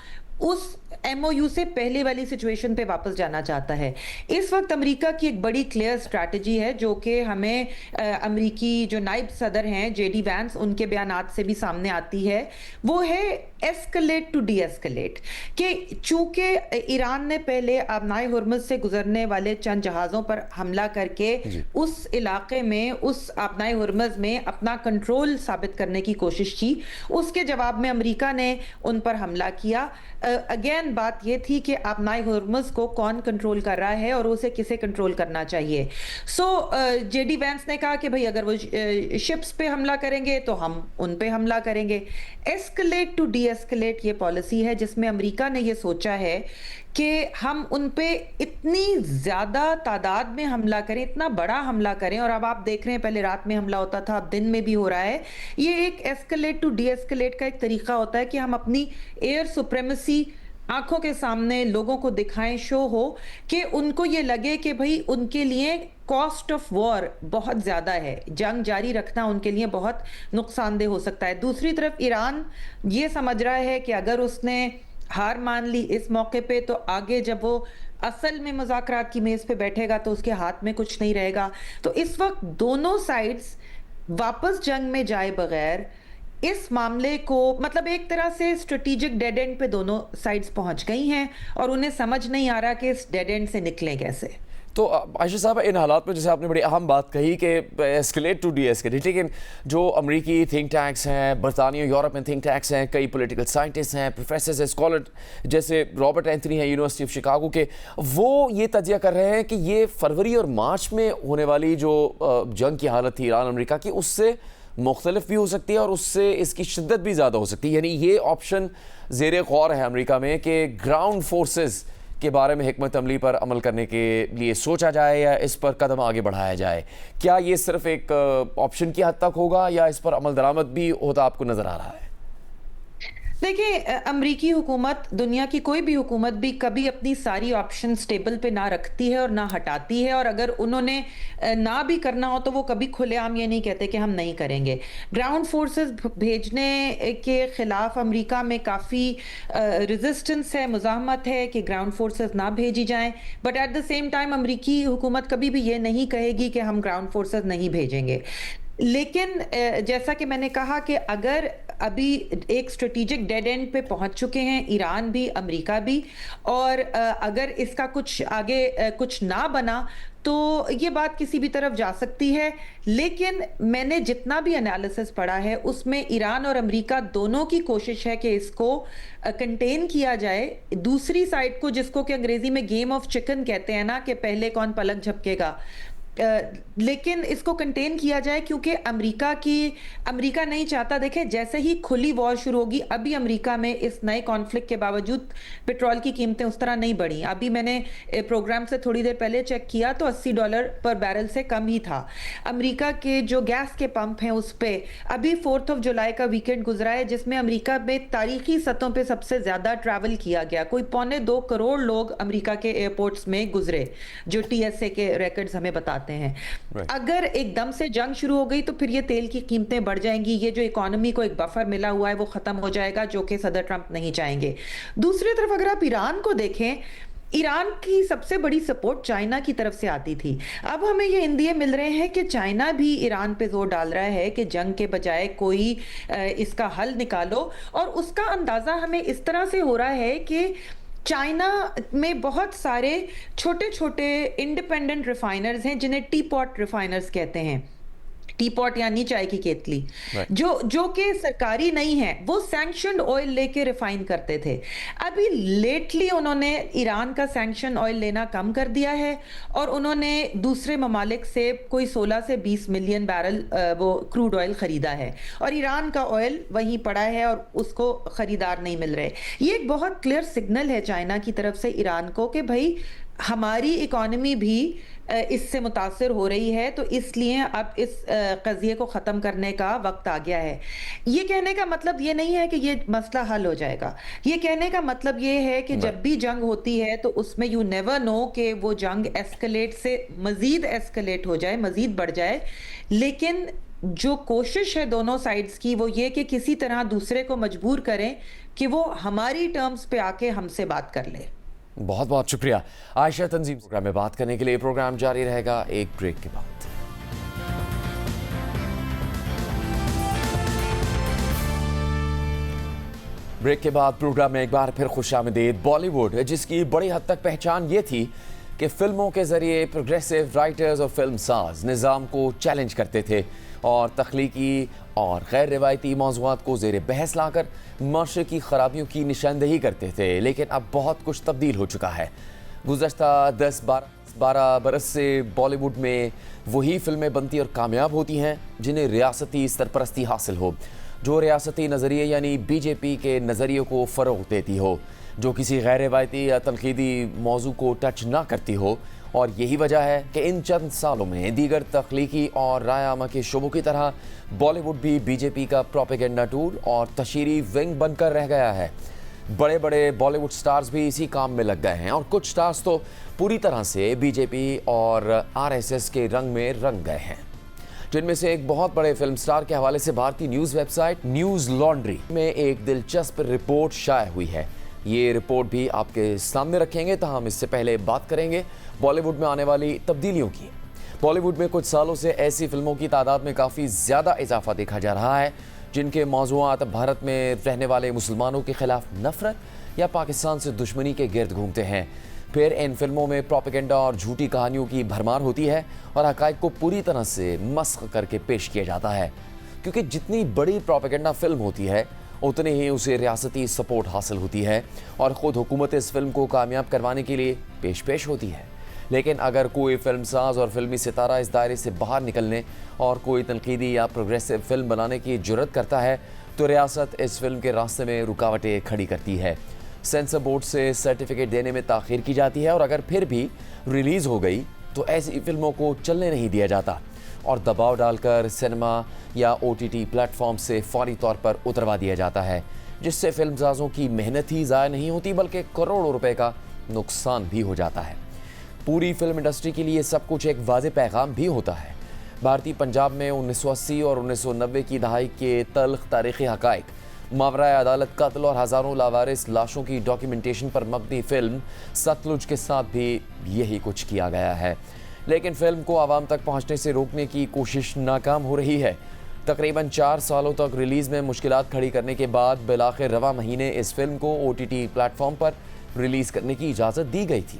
उस एमओयू से पहले वाली सिचुएशन पे वापस जाना चाहता है। इस वक्त अमेरिका की एक बड़ी क्लियर स्ट्रैटेजी है जो कि हमें अमेरिकी जो नायब सदर हैं जेडी वैंस, उनके बयानात से भी सामने आती है। वो है एस्केलेट टू डी एस्केलेट, कि चूंकि ईरान ने पहले आबनाए हुर्मुज़ से गुजरने वाले चंद जहाज़ों पर हमला करके उस इलाके में, उस आबनाए हुर्मुज़ में अपना कंट्रोल साबित करने की कोशिश की, उसके जवाब में अमेरिका ने उन पर हमला किया। अगेन बात यह थी कि आबनाए हुर्मुज़ को कौन कंट्रोल कर रहा है और उसे किसे कंट्रोल करना चाहिए। सो जेडी वैंस ने कहा कि भाई अगर वो शिप्स पे हमला करेंगे तो हम उन पे हमला करेंगे। एस्केलेट टू डी एस्केलेट ये पॉलिसी है जिसमें अमेरिका ने ये सोचा है कि हम उन पे इतनी ज्यादा तादाद में हमला करें, इतना बड़ा हमला करें। और अब आप देख रहे हैं, पहले रात में हमला होता था, अब दिन में भी हो रहा है। ये एक एस्केलेट टू डी एस्केलेट का एक तरीका होता है कि हम अपनी एयर सुप्रेमेसी आंखों के सामने लोगों को दिखाएं, शो हो कि उनको ये लगे कि भाई उनके लिए कॉस्ट ऑफ वॉर बहुत ज़्यादा है, जंग जारी रखना उनके लिए बहुत नुकसानदेह हो सकता है। दूसरी तरफ ईरान ये समझ रहा है कि अगर उसने हार मान ली इस मौके पे, तो आगे जब वो असल में मुज़ाकरात की मेज़ पे बैठेगा तो उसके हाथ में कुछ नहीं रहेगा। तो इस वक्त दोनों साइड्स वापस जंग में जाए बगैर इस मामले को, मतलब एक तरह से स्ट्रेटेजिक डेड एंड पे दोनों साइड्स पहुंच गई हैं और उन्हें समझ नहीं आ रहा कि इस डेड एंड से निकलें कैसे। तो आयशा साहब, इन हालात में जैसे आपने बड़ी अहम बात कही कि एस्केलेट टू डी एस्केलेट, लेकिन जो अमेरिकी थिंक टैंक्स हैं, बरतानिया यूरोप में थिंक टैंक्स हैं, कई पॉलिटिकल साइंटिस्ट हैं, प्रोफेसर्स हैं, स्कॉलर जैसे रॉबर्ट एंथनी हैं यूनिवर्सिटी ऑफ शिकागो के, वो ये तजिया कर रहे हैं कि ये फरवरी और मार्च में होने वाली जो जंग की हालत थी ईरान अमेरिका की, उससे मुख्तलिफ भी हो सकती है और उससे इसकी शिद्दत भी ज़्यादा हो सकती है। यानी ये ऑप्शन ज़ेर गौर है अमेरिका में कि ग्राउंड फोर्सेस के बारे में हिकमत अमली पर अमल करने के लिए सोचा जाए या इस पर कदम आगे बढ़ाया जाए। क्या ये सिर्फ एक ऑप्शन की हद तक होगा या इस पर अमल दरामद भी होता आपको नज़र आ रहा है? देखिए, अमरीकी हुकूमत, दुनिया की कोई भी हुकूमत भी कभी अपनी सारी ऑप्शन टेबल पे ना रखती है और ना हटाती है। और अगर उन्होंने ना भी करना हो तो वो कभी खुलेआम ये नहीं कहते कि हम नहीं करेंगे। ग्राउंड फोर्सेस भेजने के खिलाफ अमेरिका में काफ़ी रेजिस्टेंस है, मुज़ाहमत है कि ग्राउंड फोर्सेस ना भेजी जाएं। But at the same time अमरीकी हुकूमत कभी भी ये नहीं कहेगी कि हम ग्राउंड फोर्सेस नहीं भेजेंगे। लेकिन जैसा कि मैंने कहा कि अगर अभी एक स्ट्रेटेजिक डेड एंड पे पहुंच चुके हैं ईरान भी, अमेरिका भी, और अगर इसका कुछ आगे कुछ ना बना तो ये बात किसी भी तरफ जा सकती है। लेकिन मैंने जितना भी एनालिसिस पढ़ा है उसमें ईरान और अमेरिका दोनों की कोशिश है कि इसको कंटेन किया जाए। दूसरी साइड को, जिसको कि अंग्रेजी में गेम ऑफ चिकन कहते हैं ना, कि पहले कौन पलक झपकेगा, लेकिन इसको कंटेन किया जाए क्योंकि अमेरिका नहीं चाहता। देखें, जैसे ही खुली वॉर शुरू होगी, अभी अमेरिका में इस नए कॉन्फ्लिक्ट के बावजूद पेट्रोल की कीमतें उस तरह नहीं बढ़ी। अभी मैंने प्रोग्राम से थोड़ी देर पहले चेक किया तो $80 पर बैरल से कम ही था। अमेरिका के जो गैस के पंप हैं उस पर अभी 4 जुलाई का वीकेंड गुजरा है जिसमें अमेरिका में तारीखी सतहों पर सबसे ज़्यादा ट्रैवल किया गया। कोई 1.25 करोड़ लोग अमेरिका के एयरपोर्ट्स में गुजरे, जो TSA के रिकॉर्ड्स हमें बताते चाहते हैं। अगर एकदम से जंग शुरू हो गई तो फिर ये तेल की कीमतें बढ़ जाएंगी, ये जो इकोनॉमी को एक बफर मिला हुआ है वो खत्म हो जाएगा, जो कि सदर ट्रंप नहीं चाहेंगे। दूसरी तरफ अगर आप ईरान को देखें, ईरान की सबसे बड़ी सपोर्ट चाइना की तरफ से आती थी। अब हमें ये इंदिए मिल रहे हैं कि चाइना भी ईरान पे जोर डाल रहा है कि जंग के बजाय कोई इसका हल निकालो, और उसका अंदाजा हमें इस तरह से हो रहा है कि चाइना में बहुत सारे छोटे छोटे इंडिपेंडेंट रिफाइनर्स हैं जिन्हें टी पॉट रिफाइनर्स कहते हैं। टी पॉट यानी चाय की केतली, जो कि सरकारी नहीं है, वो सैंक्शनड ऑयल लेके रिफाइन करते थे। अभी लेटली उन्होंने ईरान का सैंक्शन ऑयल लेना कम कर दिया है और उन्होंने दूसरे ममालिक से कोई 16 से 20 मिलियन बैरल वो क्रूड ऑयल खरीदा है, और ईरान का ऑयल वहीं पड़ा है और उसको खरीदार नहीं मिल रहे। ये एक बहुत क्लियर सिग्नल है चाइना की तरफ से ईरान को कि भाई हमारी इकोनॉमी भी इससे मुतासर हो रही है, तो इसलिए अब इस कज़िए को ख़त्म करने का वक्त आ गया है। ये कहने का मतलब ये नहीं है कि ये मसला हल हो जाएगा। ये कहने का मतलब ये है कि जब भी जंग होती है तो उसमें यू नेवर नो कि वो जंग एस्केलेट से मज़ीद एस्केलेट हो जाए, मज़ीद बढ़ जाए। लेकिन जो कोशिश है दोनों साइड्स की वो ये कि किसी तरह दूसरे को मजबूर करें कि वो हमारी टर्म्स पे आके हमसे बात कर ले। बहुत बहुत शुक्रिया आयशा। तंजीम प्रोग्राम में बात करने के लिए। प्रोग्राम जारी रहेगा एक ब्रेक के बाद। ब्रेक के बाद प्रोग्राम में एक बार फिर खुशामदीद। बॉलीवुड, जिसकी बड़ी हद तक पहचान ये थी कि फिल्मों के जरिए प्रोग्रेसिव राइटर्स और फिल्म साज निज़ाम को चैलेंज करते थे और तख्लीकी और गैर रिवायती मौज़ूआत को ज़ेर बहस लाकर माशरे की खराबियों की निशानदेही करते थे। लेकिन अब बहुत कुछ तब्दील हो चुका है। गुज़श्ता 10-12 बरस से बॉलीवुड में वही फिल्में बनती और कामयाब होती हैं जिन्हें रियासती सरपरस्ती हासिल हो, जो रियासती नज़रिए यानी बीजेपी के नज़रिए को फ़रोग़ देती हो, जो किसी गैर रिवायती या तनकीदी मौजू को टच ना करती हो। और यही वजह है कि इन चंद सालों में दीगर तख्लीकी और रायामा के शोबों की तरह बॉलीवुड भी बीजेपी का प्रोपेगेंडा टूल और तशहीरी विंग बनकर रह गया है। बड़े बड़े बॉलीवुड स्टार्स भी इसी काम में लग गए हैं और कुछ स्टार्स तो पूरी तरह से बीजेपी और आरएसएस के रंग में रंग गए हैं, जिनमें से एक बहुत बड़े फिल्म स्टार के हवाले से भारतीय न्यूज़ वेबसाइट न्यूज़ लॉन्ड्री में एक दिलचस्प रिपोर्ट शाया हुई है। ये रिपोर्ट भी आपके सामने रखेंगे, तो हम इससे पहले बात करेंगे बॉलीवुड में आने वाली तब्दीलियों की। बॉलीवुड में कुछ सालों से ऐसी फिल्मों की तादाद में काफ़ी ज़्यादा इजाफा देखा जा रहा है जिनके मौज़ूआत भारत में रहने वाले मुसलमानों के खिलाफ नफरत या पाकिस्तान से दुश्मनी के गिर्द घूमते हैं। फिर इन फिल्मों में प्रोपेगेंडा और झूठी कहानियों की भरमार होती है और हक़ाइक़ को पूरी तरह से मस्ख़ करके पेश किया जाता है, क्योंकि जितनी बड़ी प्रोपेगेंडा फिल्म होती है उतनी ही उसे रियासती सपोर्ट हासिल होती है और ख़ुद हुकूमत इस फिल्म को कामयाब करवाने के लिए पेश होती है। लेकिन अगर कोई फिल्मसाज और फिल्मी सितारा इस दायरे से बाहर निकलने और कोई तनकीदी या प्रोग्रेसिव फिल्म बनाने की जुर्रत करता है तो रियासत इस फिल्म के रास्ते में रुकावटें खड़ी करती है। सेंसर बोर्ड से सर्टिफिकेट देने में ताख़ीर की जाती है और अगर फिर भी रिलीज़ हो गई तो ऐसी फिल्मों को चलने नहीं दिया जाता और दबाव डालकर सिनेमा या OTT प्लेटफॉर्म से फौरी तौर पर उतरवा दिया जाता है, जिससे फिल्मसाजों की मेहनत ही ज़ाया नहीं होती बल्कि करोड़ों रुपए का नुकसान भी हो जाता है। पूरी फिल्म इंडस्ट्री के लिए सब कुछ एक वाज़ेह पैगाम भी होता है। भारतीय पंजाब में 1980 और 1990 की दहाई के तल्ख तारीख़ी हक़ाइक़, मावराए अदालत कत्ल और हज़ारों लावारिस लाशों की डॉक्यूमेंटेशन पर मबनी फिल्म सतलुज के साथ भी यही कुछ किया गया है। लेकिन फिल्म को आवाम तक पहुंचने से रोकने की कोशिश नाकाम हो रही है। तकरीबन 4 सालों तक रिलीज़ में मुश्किलात खड़ी करने के बाद बिलाखिर रवा महीने इस फिल्म को OTT प्लेटफॉर्म पर रिलीज़ करने की इजाज़त दी गई थी,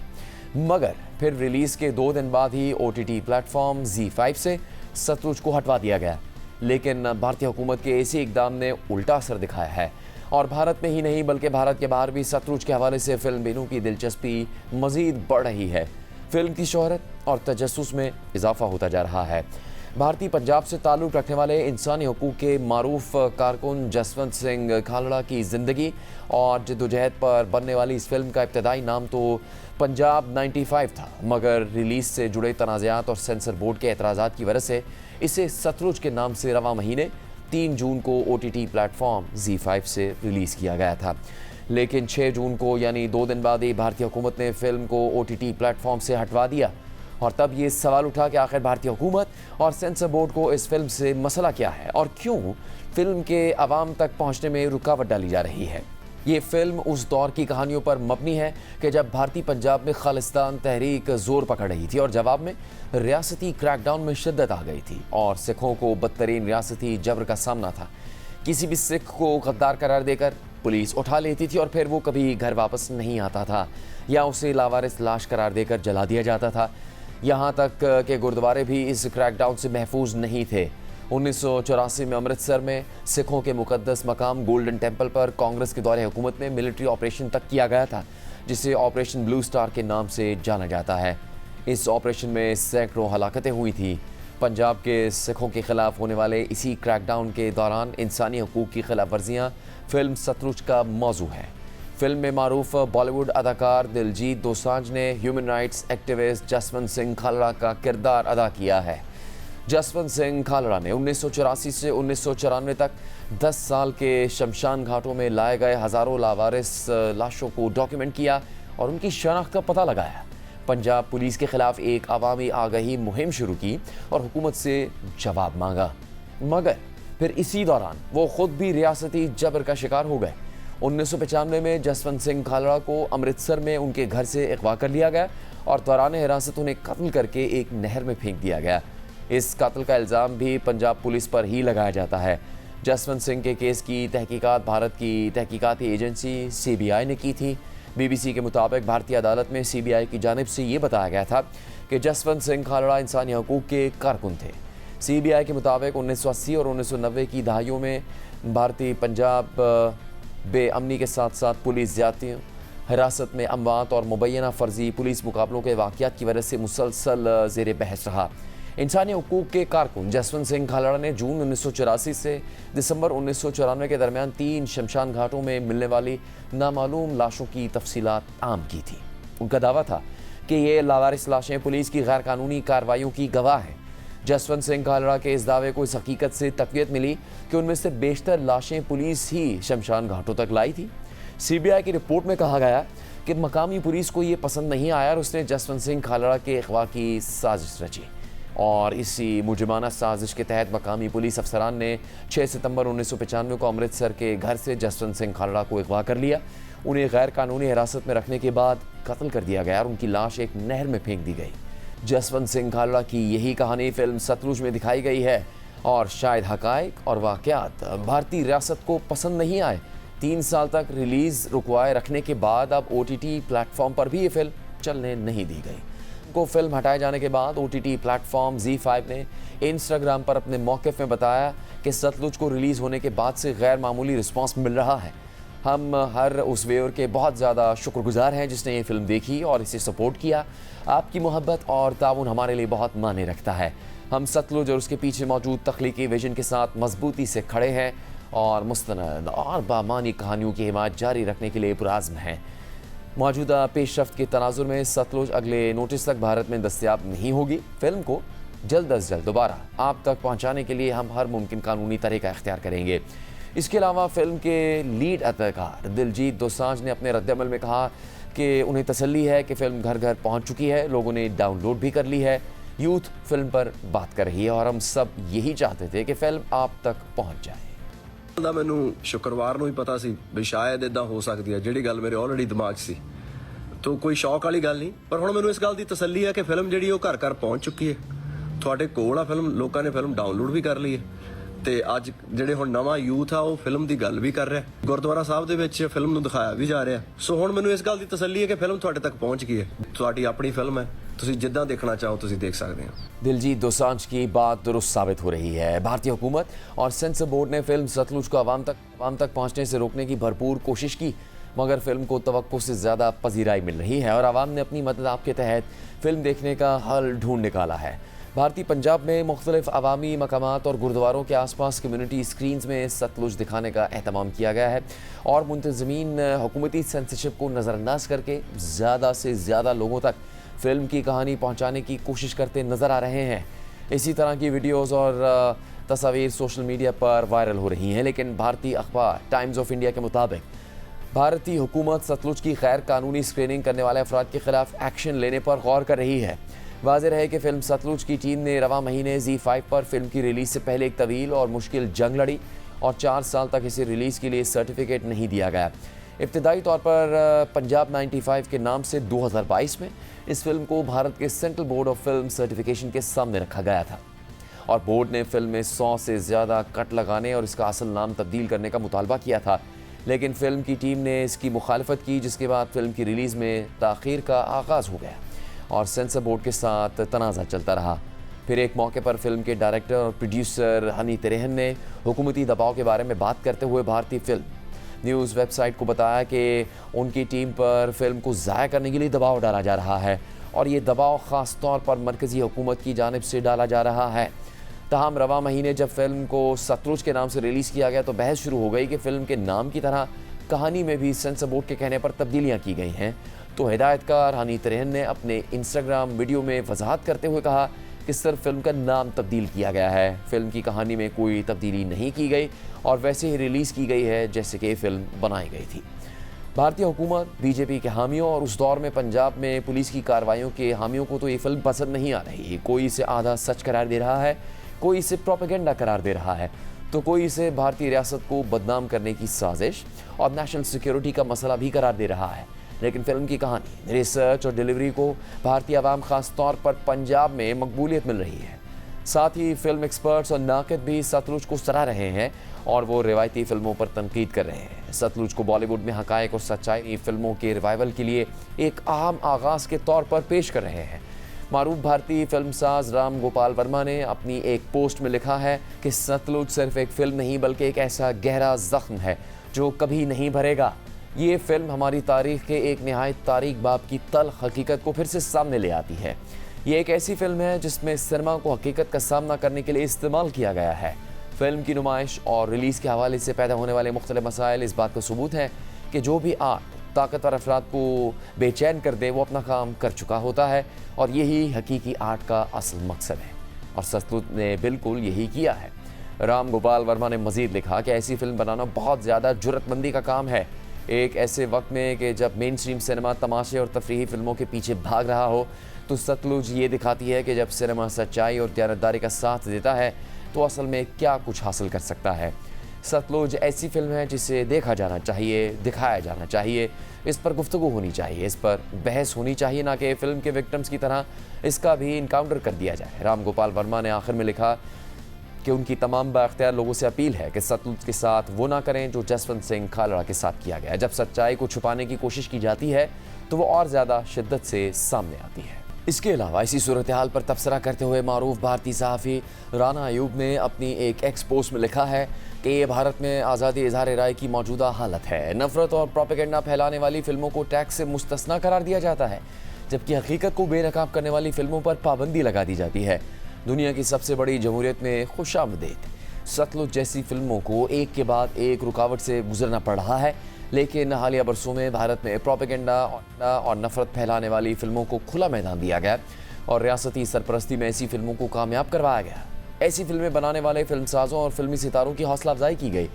मगर फिर रिलीज़ के 2 दिन बाद ही OTT प्लेटफॉर्म ZEE5 से सतलुज को हटवा दिया गया। लेकिन भारतीय हुकूमत के इसी इक़दाम ने उल्टा असर दिखाया है और भारत में ही नहीं बल्कि भारत के बाहर भी सतलुज के हवाले से फिल्म बिनों की दिलचस्पी मज़ीद बढ़ रही है। फिल्म की शोहरत और तजस्सुस में इजाफा होता जा रहा है। भारतीय पंजाब से ताल्लुक़ रखने वाले इंसानी हकूक़ के मारूफ कारकुन जसवंत सिंह खालड़ा की ज़िंदगी और जद्दोजहद पर बनने वाली इस फिल्म का इब्तदाई नाम तो पंजाब 95 था, मगर रिलीज़ से जुड़े तनाज़ात और सेंसर बोर्ड के एतराज़ात की वजह से इसे सतलुज के नाम से रवा महीने 3 जून को OTT प्लेटफॉर्म ZEE5 से रिलीज़ किया गया था। लेकिन 6 जून को यानी 2 दिन बाद ही भारतीय हुकूमत ने फिल्म को OTT प्लेटफॉर्म से हटवा दिया और तब ये सवाल उठा कि आखिर भारतीय हुकूमत और सेंसर बोर्ड को इस फिल्म से मसला क्या है और क्यों फिल्म के आवाम तक पहुंचने में रुकावट डाली जा रही है। ये फिल्म उस दौर की कहानियों पर मबनी है कि जब भारतीय पंजाब में खालिस्तान तहरीक जोर पकड़ रही थी और जवाब में रियासती क्रैकडाउन में शिद्दत आ गई थी और सिखों को बदतरीन रियासती जबर का सामना था। किसी भी सिख को गद्दार करार देकर पुलिस उठा लेती थी और फिर वो कभी घर वापस नहीं आता था या उसे लावारिस लाश करार देकर जला दिया जाता था। यहाँ तक कि गुरुद्वारे भी इस क्रैकडाउन से महफूज नहीं थे। 1984 में अमृतसर में सिखों के मुकद्दस मकाम गोल्डन टेम्पल पर कांग्रेस के दौरे हुकूमत में मिलिट्री ऑपरेशन तक किया गया था, जिसे ऑपरेशन ब्लू स्टार के नाम से जाना जाता है। इस ऑपरेशन में सैकड़ों हलाकतें हुई थी। पंजाब के सिखों के खिलाफ होने वाले इसी क्रैकडाउन के दौरान इंसानी हकूक़ की खिलाफ वर्जियाँ फिल्म सतलुज का मौजू है। फिल्म में मारूफ बॉलीवुड अदाकार दिलजीत दोसांझ ने human rights activist Jaswant Singh Khalra का किरदार अदा किया है। जसवंत सिंह खालड़ा ने 1984 से 1994 तक 10 साल के शमशान घाटों में लाए गए हज़ारों लावारिस लाशों को डॉक्यूमेंट किया और उनकी शनाख्त का पता लगाया। पंजाब पुलिस के खिलाफ एक अवामी आगाही मुहिम शुरू की और हुकूमत से जवाब मांगा, मगर फिर इसी दौरान वो खुद भी रियासती जबर का शिकार हो गए। 1995 में जसवंत सिंह खालड़ा को अमृतसर में उनके घर से अगवा कर लिया गया और दौरान हिरासत उन्हें कत्ल करके एक नहर में फेंक दिया गया। इस कत्ल का इल्ज़ाम भी पंजाब पुलिस पर ही लगाया जाता है। जसवंत सिंह के केस की तहकीकात भारत की तहकीकाती एजेंसी CBI ने की थी। BBC के मुताबिक भारतीय अदालत में CBI की जानिब से ये बताया गया था कि जसवंत सिंह खालड़ा इंसानी हकूक़ के कारकुन थे। CBI के मुताबिक 1980 और 1990 की दहाइयों में भारतीय पंजाब बेअमनी के साथ साथ पुलिस ज़्यादतियों, हिरासत में अमवात और मुबैना फ़र्जी पुलिस मुकाबलों के वाक़यात की वजह से मुसलसल ज़ेर बहस रहा। इंसानी हकूक़ के कारकुन जसवंत सिंह खालड़ा ने जून 1984 से दिसंबर 1994 के दरमियान 3 शमशान घाटों में मिलने वाली नामालूम लाशों की तफसीलात आम की थी। उनका दावा था कि ये लावारिस लाशें पुलिस की गैर कानूनी कार्रवाइयों की गवाह हैं। जसवंत सिंह खालड़ा के इस दावे को इस हकीकत से तक़वियत मिली कि उनमें से बेशतर लाशें पुलिस ही शमशान घाटों तक लाई थी। CBI की रिपोर्ट में कहा गया कि मकामी पुलिस को ये पसंद नहीं आया और उसने जसवंत सिंह खालड़ा के अगवा की साजिश रची और इसी मुजरिमाना साजिश के तहत मकामी पुलिस अफसरान ने 6 सितंबर 1995 को अमृतसर के घर से जसवंत सिंह खालड़ा को अगवा कर लिया। उन्हें गैर कानूनी हिरासत में रखने के बाद कत्ल कर दिया गया और उनकी लाश एक नहर में फेंक दी गई। जसवंत सिंह खालड़ा की यही कहानी फिल्म सतलुज में दिखाई गई है और शायद हक़ाइक़ और वाक़यात भारतीय रियासत को पसंद नहीं आए। 3 साल तक रिलीज़ रुकवाए रखने के बाद अब OTT प्लेटफॉर्म पर भी ये फिल्म चलने नहीं दी गई। को फिल्म हटाए जाने के बाद OTT प्लेटफॉर्म ZEE5 ने इंस्टाग्राम पर अपने मौक़िफ़ में बताया कि सतलुज को रिलीज़ होने के बाद से गैर मामूली रिस्पांस मिल रहा है। हम हर उस व्यूअर के बहुत ज़्यादा शुक्रगुजार हैं जिसने ये फिल्म देखी और इसे सपोर्ट किया। आपकी मोहब्बत और ताउन हमारे लिए बहुत मायने रखता है। हम सतलुज और उसके पीछे मौजूद तख्लीकी विजन के साथ मजबूती से खड़े हैं और मुस्तनद और बामानी कहानियों की हिमायत जारी रखने के लिए पुरआज़्म हैं। मौजूदा पेशरफ्त के तनाजुर में सतलुज अगले नोटिस तक भारत में दस्तयाब नहीं होगी। फिल्म को जल्द अज जल्द दोबारा आप तक पहुंचाने के लिए हम हर मुमकिन कानूनी तरीका इख्तियार करेंगे। इसके अलावा फिल्म के लीड अदाकार दिलजीत दोसांझ ने अपने रद्दअमल में कहा कि उन्हें तसल्ली है कि फ़िल्म घर घर पहुंच चुकी है, लोगों ने डाउनलोड भी कर ली है, यूथ फिल्म पर बात कर रही है और हम सब यही चाहते थे कि फ़िल्म आप तक पहुंच जाए। ਦਾ ਮੈਨੂੰ ਸ਼ੁੱਕਰਵਾਰ ਨੂੰ ਹੀ ਪਤਾ ਸੀ ਵੀ ਸ਼ਾਇਦ ਇਦਾਂ ਹੋ ਸਕਦੀ ਹੈ, ਜਿਹੜੀ ਗੱਲ ਮੇਰੇ ਆਲਰੇਡੀ ਦਿਮਾਗ 'ਚ ਸੀ। ਤੋ ਕੋਈ ਸ਼ੌਕ ਵਾਲੀ ਗੱਲ ਨਹੀਂ, ਪਰ ਹੁਣ ਮੈਨੂੰ ਇਸ ਗੱਲ ਦੀ ਤਸੱਲੀ ਹੈ ਕਿ ਫਿਲਮ ਜਿਹੜੀ ਉਹ ਘਰ ਘਰ ਪਹੁੰਚ ਚੁੱਕੀ ਹੈ। ਤੁਹਾਡੇ ਕੋਲ ਆ ਫਿਲਮ, ਲੋਕਾਂ ਨੇ ਫਿਲਮ ਡਾਊਨਲੋਡ ਵੀ ਕਰ ਲਈ ਹੈ ਤੇ ਅੱਜ ਜਿਹੜੇ ਹੁਣ ਨਵਾਂ ਯੂਥ ਆ ਉਹ ਫਿਲਮ ਦੀ ਗੱਲ ਵੀ ਕਰ ਰਿਹਾ। ਗੁਰਦੁਆਰਾ ਸਾਹਿਬ ਦੇ ਵਿੱਚ ਫਿਲਮ ਨੂੰ ਦਿਖਾਇਆ ਵੀ ਜਾ ਰਿਹਾ। ਸੋ ਹੁਣ ਮੈਨੂੰ ਇਸ ਗੱਲ ਦੀ ਤਸੱਲੀ ਹੈ ਕਿ ਫਿਲਮ ਤੁਹਾਡੇ ਤੱਕ ਪਹੁੰਚ ਗਈ ਹੈ। ਤੁਹਾਡੀ ਆਪਣੀ ਫਿਲਮ ਹੈ, ਤੁਸੀਂ जिद्दां देखना चाहो तुसीं देख सकते हैं। दिलजीत दोसांझ की बात दुरुस्त साबित हो रही है। भारतीय हुकूमत और सेंसर बोर्ड ने फिल्म सतलुज को आवाम तक पहुंचने से रोकने की भरपूर कोशिश की, मगर फिल्म को तवक्को से ज़्यादा पजीराई मिल रही है और आवाम ने अपनी मदद आपके तहत फिल्म देखने का हल ढूंढ निकाला है। भारतीय पंजाब में मुख्तलिफ अवामी मकामात और गुरुद्वारों के आसपास कम्यूनिटी स्क्रीन्स में सतलुज दिखाने का एहतमाम किया गया है और मुंतज़मीन हुकूमती सेंसरशिप को नज़रअंदाज करके ज़्यादा से ज़्यादा लोगों तक फिल्म की कहानी पहुंचाने की कोशिश करते नज़र आ रहे हैं। इसी तरह की वीडियोस और तस्वीर सोशल मीडिया पर वायरल हो रही हैं, लेकिन भारतीय अखबार टाइम्स ऑफ इंडिया के मुताबिक भारतीय हुकूमत सतलुज की गैर कानूनी स्क्रीनिंग करने वाले अफराद के खिलाफ एक्शन लेने पर गौर कर रही है। वाज़ेह है कि फिल्म सतलुज की टीम ने रवां महीने ZEE5 पर फिल्म की रिलीज़ से पहले एक तवील और मुश्किल जंग लड़ी और 4 साल तक इसे रिलीज़ के लिए सर्टिफिकेट नहीं दिया गया। इब्तिदाई तौर पर पंजाब 95 के नाम से 2022 में इस फिल्म को भारत के central board of film certification के सामने रखा गया था और बोर्ड ने फिल्म में 100 से ज़्यादा कट लगाने और इसका असल नाम तब्दील करने का मुतालबा किया था, लेकिन फिल्म की टीम ने इसकी मुखालफत की, जिसके बाद फिल्म की रिलीज़ में ताख़ीर का आगाज़ हो गया और सेंसर बोर्ड के साथ तनाज़ा चलता रहा। फिर एक मौके पर फिल्म के डायरेक्टर और प्रोड्यूसर हनी तिरेहन ने हुकूमती दबाव के बारे में बात करते हुए भारतीय फिल्म न्यूज़ वेबसाइट को बताया कि उनकी टीम पर फिल्म को ज़ाया करने के लिए दबाव डाला जा रहा है और ये दबाव ख़ास तौर पर मरकज़ी हुकूमत की जानिब से डाला जा रहा है। तहम रवां महीने जब फिल्म को सतलुज के नाम से रिलीज़ किया गया तो बहस शुरू हो गई कि फ़िल्म के नाम की तरह कहानी में भी सेंसर बोर्ड के कहने पर तब्दीलियाँ की गई हैं। तो हिदायतकार हनी तिरेहन ने अपने इंस्टाग्राम वीडियो में वजाहत करते हुए कहा कि सिर्फ फिल्म का नाम तब्दील किया गया है, फिल्म की कहानी में कोई तब्दीली नहीं की गई और वैसे ही रिलीज़ की गई है जैसे कि फिल्म बनाई गई थी। भारतीय हुकूमत, बीजेपी के हामियों और उस दौर में पंजाब में पुलिस की कार्रवाइयों के हामियों को तो ये फिल्म पसंद नहीं आ रही। कोई इसे आधा सच करार दे रहा है, कोई इसे प्रोपेगेंडा करार दे रहा है, तो कोई इसे भारतीय रियासत को बदनाम करने की साजिश और नेशनल सिक्योरिटी का मसला भी करार दे रहा है। लेकिन फिल्म की कहानी, रिसर्च और डिलीवरी को भारतीय आवाम खास तौर पर पंजाब में मकबूलियत मिल रही है। साथ ही फिल्म एक्सपर्ट्स और नाक़िद भी सतलुज को सराह रहे हैं और वो रिवायती फिल्मों पर तनकीद कर रहे हैं। सतलुज को बॉलीवुड में हक़ाइक़ और सच्चाई फिल्मों के रिवाइवल के लिए एक अहम आगाज़ के तौर पर पेश कर रहे हैं। मारूफ भारतीय फिल्मसाज राम गोपाल वर्मा ने अपनी एक पोस्ट में लिखा है कि सतलुज सिर्फ एक फिल्म नहीं बल्कि एक ऐसा गहरा ज़ख्म है जो कभी नहीं भरेगा। ये फिल्म हमारी तारीख़ के एक नहायत तारीख बाब की तल्ख़ हकीकत को फिर से सामने ले आती है। ये एक ऐसी फिल्म है जिसमें सिनेमा को हकीकत का सामना करने के लिए इस्तेमाल किया गया है। फिल्म की नुमाइश और रिलीज़ के हवाले से पैदा होने वाले मुख्तलिफ मसाइल इस बात का सबूत है कि जो भी आर्ट ताकतवर अफराद को बेचैन कर दे वो अपना काम कर चुका होता है और यही हकीकी आर्ट का असल मकसद है और सतलुज ने बिल्कुल यही किया है। राम गोपाल वर्मा ने मज़ीद लिखा कि ऐसी फिल्म बनाना बहुत ज़्यादा जुर्रतमंदी का काम है, एक ऐसे वक्त में कि जब मेन स्ट्रीम सिनेमा तमाशे और तफरीही फिल्मों के पीछे भाग रहा हो, तो सतलुज ये दिखाती है कि जब सिनेमा सच्चाई और दयानतदारी का साथ देता है तो असल में क्या कुछ हासिल कर सकता है। सतलुज ऐसी फिल्म है जिसे देखा जाना चाहिए, दिखाया जाना चाहिए, इस पर गुफ्तगू होनी चाहिए, इस पर बहस होनी चाहिए, ना कि फिल्म के विक्टिम्स की तरह इसका भी इनकाउंटर कर दिया जाए। राम गोपाल वर्मा ने आखिर में लिखा कि उनकी तमाम बाख्तियार लोगों से अपील है कि सतलुज के साथ वो ना करें जो जसवंत सिंह खालड़ा के साथ किया गया। जब सच्चाई को छुपाने की कोशिश की जाती है तो वो और ज़्यादा शिद्दत से सामने आती है। इसके अलावा इसी सूरत हाल पर तबसरा करते हुए मारूफ भारतीय सहाफ़ी राना अयूब ने अपनी एक एक्स पोस्ट में लिखा है कि ये भारत में आज़ादी इज़हार राय की मौजूदा हालत है। नफ़रत और प्रोपेगेंडा फैलाने वाली फिल्मों को टैक्स से मुस्तस्ना करार दिया जाता है, जबकि हकीकत को बेनकाब करने वाली फिल्मों पर पाबंदी लगा दी जाती है। दुनिया की सबसे बड़ी जमहूरियत में खुशामदीद। सतलुज जैसी फिल्मों को एक के बाद एक रुकावट से गुजरना पड़ रहा है, लेकिन हालिया बरसों में भारत में प्रोपेगेंडा और नफरत फैलाने वाली फिल्मों को खुला मैदान दिया गया और रियासती सरपरस्ती में ऐसी फिल्मों को कामयाब करवाया गया। ऐसी फिल्में बनाने वाले फिल्मसाजों और फिल्मी सितारों की हौसला अफजाई की गई।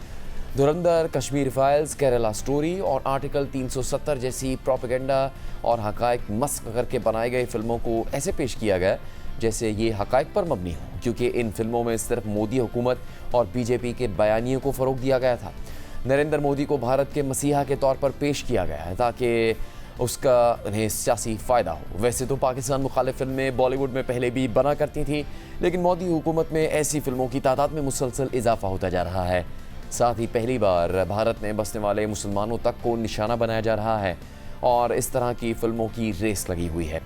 धुरंधर, कश्मीर फाइल्स, केरला स्टोरी और आर्टिकल 370 जैसी प्रोपेगेंडा और हक़ाइक़ मस्ख़ करके बनाई गई फिल्मों को ऐसे पेश किया गया जैसे ये हक़ाइक़ पर मबनी हो, क्योंकि इन फिल्मों में सिर्फ मोदी हुकूमत और बीजेपी के बयानियों को फ़रोग़ दिया गया था। नरेंद्र मोदी को भारत के मसीहा के तौर पर पेश किया गया है ताकि उसका उन्हें सियासी फ़ायदा हो। वैसे तो पाकिस्तान मुखालिफ फिल्में बॉलीवुड में पहले भी बना करती थी, लेकिन मोदी हुकूमत में ऐसी फिल्मों की तादाद में मुसलसल इजाफा होता जा रहा है। साथ ही पहली बार भारत में बसने वाले मुसलमानों तक को निशाना बनाया जा रहा है और इस तरह की फिल्मों की रेस लगी हुई है।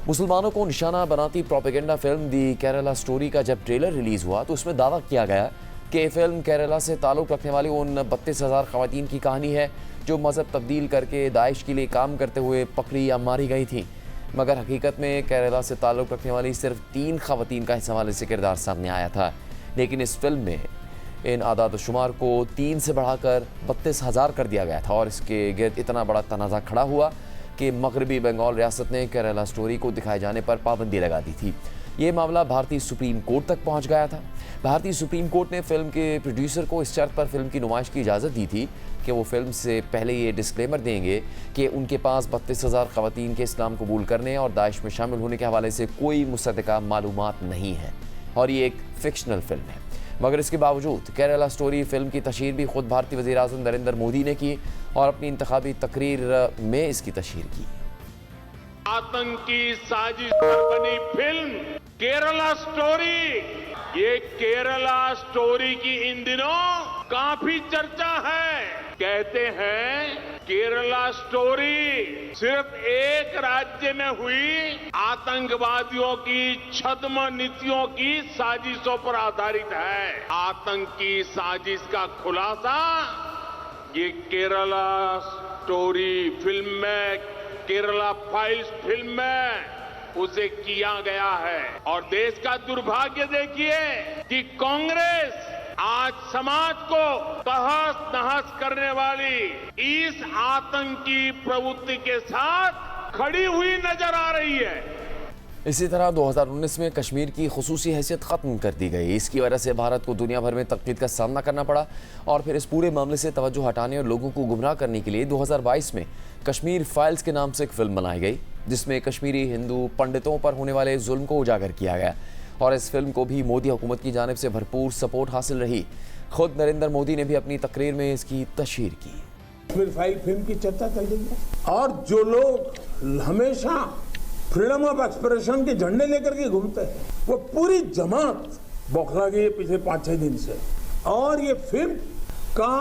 मुसलमानों को निशाना बनाती प्रोपेगेंडा फिल्म दी केरला स्टोरी का जब ट्रेलर रिलीज़ हुआ तो उसमें दावा किया गया कि फिल्म केरला से ताल्लुक़ रखने वाली उन 32,000 ख़वातीन की कहानी है जो मज़हब तब्दील करके दाइश के लिए काम करते हुए पकड़ी या मारी गई थी। मगर हकीकत में केरला से ताल्लुक़ रखने वाली सिर्फ 3 ख़वातीन का इस हवाले से किरदार सामने आया था, लेकिन इस फिल्म में इन आदाद शुमार को 3 से बढ़ाकर 32,000 कर दिया गया था और इसके गिर्द इतना बड़ा तनाज़ा खड़ा हुआ कि मगरबी बंगाल रियासत ने केरला स्टोरी को दिखाए जाने पर पाबंदी लगा दी थी। ये मामला भारतीय सुप्रीम कोर्ट तक पहुंच गया था। भारतीय सुप्रीम कोर्ट ने फिल्म के प्रोड्यूसर को इस शर्त पर फिल्म की नुमाइश की इजाज़त दी थी कि वो फिल्म से पहले ये डिस्क्लेमर देंगे कि उनके पास 32,000 ख़वातीन के इस्लाम कबूल करने और दाइश में शामिल होने के हवाले से कोई मुसद्दक़ा मालूमात नहीं है और ये एक फिक्शनल फिल्म है। मगर इसके बावजूद केरला स्टोरी फिल्म की तशहीर भी खुद भारतीय वज़ीर आज़म नरेंद्र मोदी ने की और अपनी इंतखाबी तकरीर में इसकी तशहीर की। आतंकी साजिश पर बनी फिल्म केरला स्टोरी, ये केरला स्टोरी की इन दिनों काफी चर्चा है। कहते हैं केरला स्टोरी सिर्फ एक राज्य में हुई आतंकवादियों की छद्म नीतियों की साजिशों पर आधारित है। आतंकी साजिश का खुलासा ये केरला स्टोरी फिल्म में, केरला फाइल्स फिल्म में उसे किया गया है। और देश का दुर्भाग्य देखिए कि कांग्रेस आज समाज को तहस नहस करने वाली इस आतंकी प्रवृत्ति के साथ खड़ी हुई नजर आ रही है। इसी तरह 2019 में कश्मीर की खुसूसी हैसियत ख़त्म कर दी गई। इसकी वजह से भारत को दुनिया भर में तनकीद का सामना करना पड़ा और फिर इस पूरे मामले से तवज्जो हटाने और लोगों को गुमराह करने के लिए 2022 में कश्मीर फाइल्स के नाम से एक फिल्म बनाई गई, जिसमें कश्मीरी हिंदू पंडितों पर होने वाले जुल्म को उजागर किया गया और इस फिल्म को भी मोदी हुकूमत की जानिब से भरपूर सपोर्ट हासिल रही। खुद नरेंद्र मोदी ने भी अपनी तकरीर में इसकी तशहीर की। कश्मीर फाइल फिल्म की चर्चा चल रही है और जो लोग हमेशा फ्रीडम ऑफ एक्सप्रेशन के झंडे लेकर के घूमते हैं वो पूरी जमात बौखला गई है पिछले 5-6 दिन से। और ये फिल्म का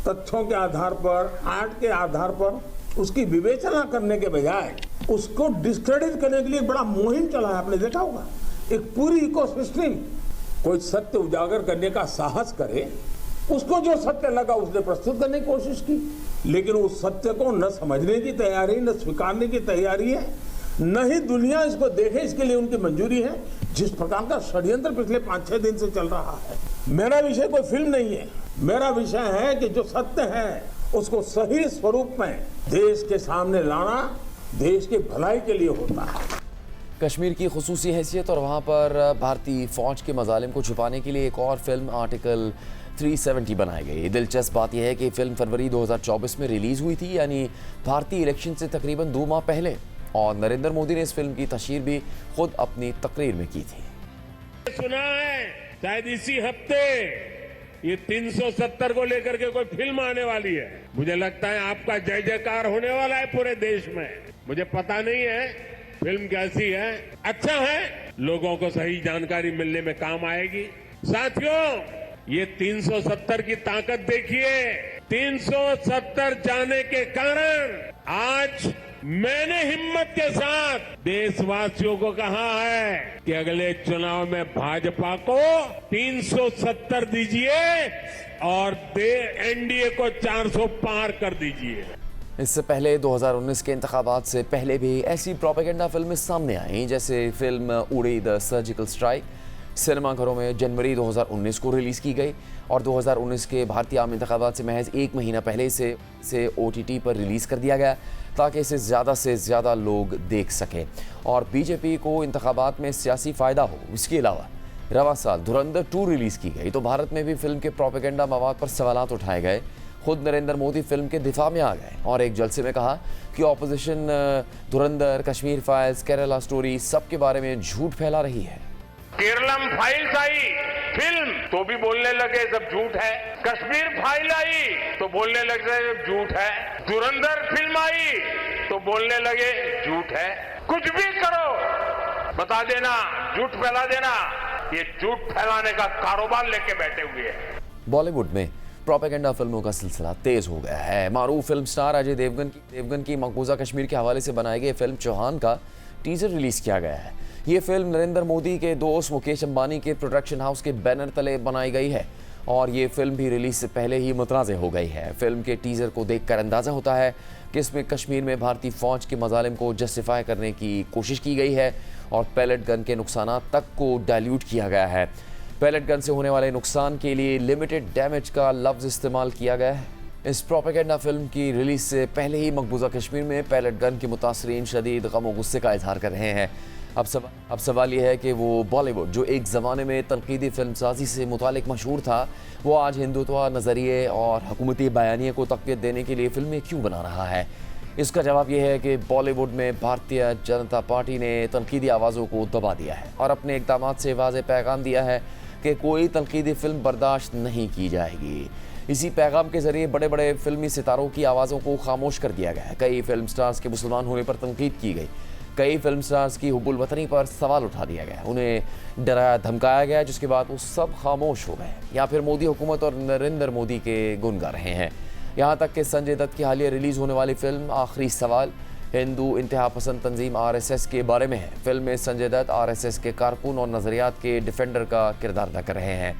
तथ्यों के आधार पर, आर्ट के आधार पर उसकी विवेचना करने के बजाय उसको डिस्क्रेडिट करने के लिए बड़ा मुहिम चला है। आपने देखा होगा एक पूरी इकोसिस्टम कोई सत्य उजागर करने का साहस करे, उसको जो सत्य लगा उसने प्रस्तुत करने की कोशिश की, लेकिन उस सत्य को न समझने की तैयारी, न स्वीकारने की तैयारी है, न ही दुनिया इसको देखे इसके लिए उनकी मंजूरी है। जिस प्रकार का षड्यंत्र पिछले 5-6 दिन से चल रहा है। मेरा विषय कोई फिल्म नहीं है, मेरा विषय है कि जो सत्य है उसको सही स्वरूप में देश के सामने लाना देश की भलाई के लिए होता है। कश्मीर की खुसूसी हैसियत और वहाँ पर भारतीय फौज के मजालिम को छुपाने के लिए एक और फिल्म आर्टिकल 370 बनाई गई। दिलचस्प बात यह है कि फिल्म फरवरी 2024 में रिलीज हुई थी, यानी भारतीय इलेक्शन से तकरीबन 2 माह पहले, और नरेंद्र मोदी ने इस फिल्म की तशहीर भी खुद अपनी तकरीर में की थी। सुना है शायद इसी हफ्ते ये 370 को लेकर के कोई फिल्म आने वाली है। मुझे लगता है आपका जय जयकार होने वाला है पूरे देश में। मुझे पता नहीं है फिल्म कैसी है, अच्छा है, लोगों को सही जानकारी मिलने में काम आएगी। साथियों, ये 370 की ताकत देखिए। 370 जाने के कारण आज मैंने हिम्मत के साथ देशवासियों को कहा है कि अगले चुनाव में भाजपा को 370 दीजिए और एनडीए को 400 पार कर दीजिए। इससे पहले 2019 के इंतखाबात से पहले भी ऐसी प्रोपेगेंडा फिल्में सामने आईं, जैसे फिल्म उड़ी द सर्जिकल स्ट्राइक सिनेमाघरों में जनवरी 2019 को रिलीज़ की गई और 2019 के भारतीय आम इंतखाबात से महज 1 महीना पहले से OTT पर रिलीज़ कर दिया गया ताकि इसे ज़्यादा से ज़्यादा लोग देख सकें और बीजेपी को इंतखाबात में सियासी फ़ायदा हो। इसके अलावा रवा साल धुरंधर 2 रिलीज़ की गई तो भारत में भी फिल्म के प्रोपेगेंडा मवाद पर सवालात उठाए गए। खुद नरेंद्र मोदी फिल्म के दिफा में आ गए और एक जलसे में कहा कि ऑपोजिशन धुरंधर, कश्मीर फाइल्स, केरला स्टोरी सबके बारे में झूठ फैला रही है। केरलम फाइल्स आई फिल्म तो भी बोलने लगे सब झूठ है। कश्मीर फाइल आई तो बोलने लगे सब झूठ है। धुरंधर फिल्म आई तो बोलने लगे झूठ है। कुछ भी करो बता देना, झूठ फैला देना। ये झूठ फैलाने का कारोबार लेके बैठे हुए हैं। बॉलीवुड में प्रोपेगेंडा फिल्मों का सिलसिला तेज हो गया है। मारूफ फिल्म स्टार अजय देवगन की मकबूजा कश्मीर के हवाले से बनाई गई फिल्म चौहान का टीजर रिलीज किया गया है। ये फिल्म नरेंद्र मोदी के दोस्त मुकेश अंबानी के प्रोडक्शन हाउस के बैनर तले बनाई गई है और ये फिल्म भी रिलीज से पहले ही मुतनाज़ हो गई है। फिल्म के टीजर को देखकर अंदाज़ा होता है कि इसमें कश्मीर में भारतीय फौज के मजालिम को जस्टिफाई करने की कोशिश की गई है और पैलेट गन के नुकसान तक को डाइल्यूट किया गया है। पैलेट गन से होने वाले नुकसान के लिए लिमिटेड डैमेज का लफ्ज़ इस्तेमाल किया गया है। इस प्रोपेगेंडा फिल्म की रिलीज से पहले ही मकबूजा कश्मीर में पैलेट गन के मुतासरीन शदीद गम और गुस्से का इजहार कर रहे हैं। अब सवाल यह है कि वो बॉलीवुड जो एक ज़माने में तनकीदी फिल्मसाजी से मुतालिक मशहूर था, वो आज हिंदुत्व नज़रिए और हुकूमती बयानिए को तक़वियत देने के लिए फिल्में क्यों बना रहा है। इसका जवाब यह है कि बॉलीवुड में भारतीय जनता पार्टी ने तनकीदी आवाज़ों को दबा दिया है और अपने इक़दाम से वाज़ेह पैगाम दिया है कि कोई तनकीदी फिल्म बर्दाश्त नहीं की जाएगी। इसी पैगाम के ज़रिए बड़े बड़े फिल्मी सितारों की आवाज़ों को खामोश कर दिया गया है। कई फिल्म स्टार्स के मुसलमान होने पर तनकीद की गई, कई फिल्म स्टार्स की हुब्बुल वतनी पर सवाल उठा दिया गया, उन्हें डराया धमकाया गया, जिसके बाद वो सब खामोश हो गए या फिर मोदी हुकूमत और नरेंद्र मोदी के गुण गा रहे हैं। यहाँ तक कि संजय दत्त की हालिया रिलीज़ होने वाली फिल्म आखिरी सवाल हिंदू इंतहा पसंद तंजीम RSS के बारे में है। फिल्म में संजय दत्त RSS के कारकुन और नज़रियात के डिफेंडर का किरदार अदा कर रहे हैं।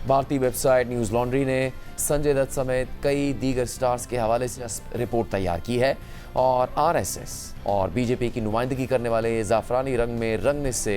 भारतीय वेबसाइट न्यूज़ लॉन्ड्री ने संजय दत्त समेत कई दीगर स्टार्स के हवाले से रिपोर्ट तैयार की है और RSS और BJP की नुमाइंदगी करने वाले ज़ाफ़रानी रंग में रंगने से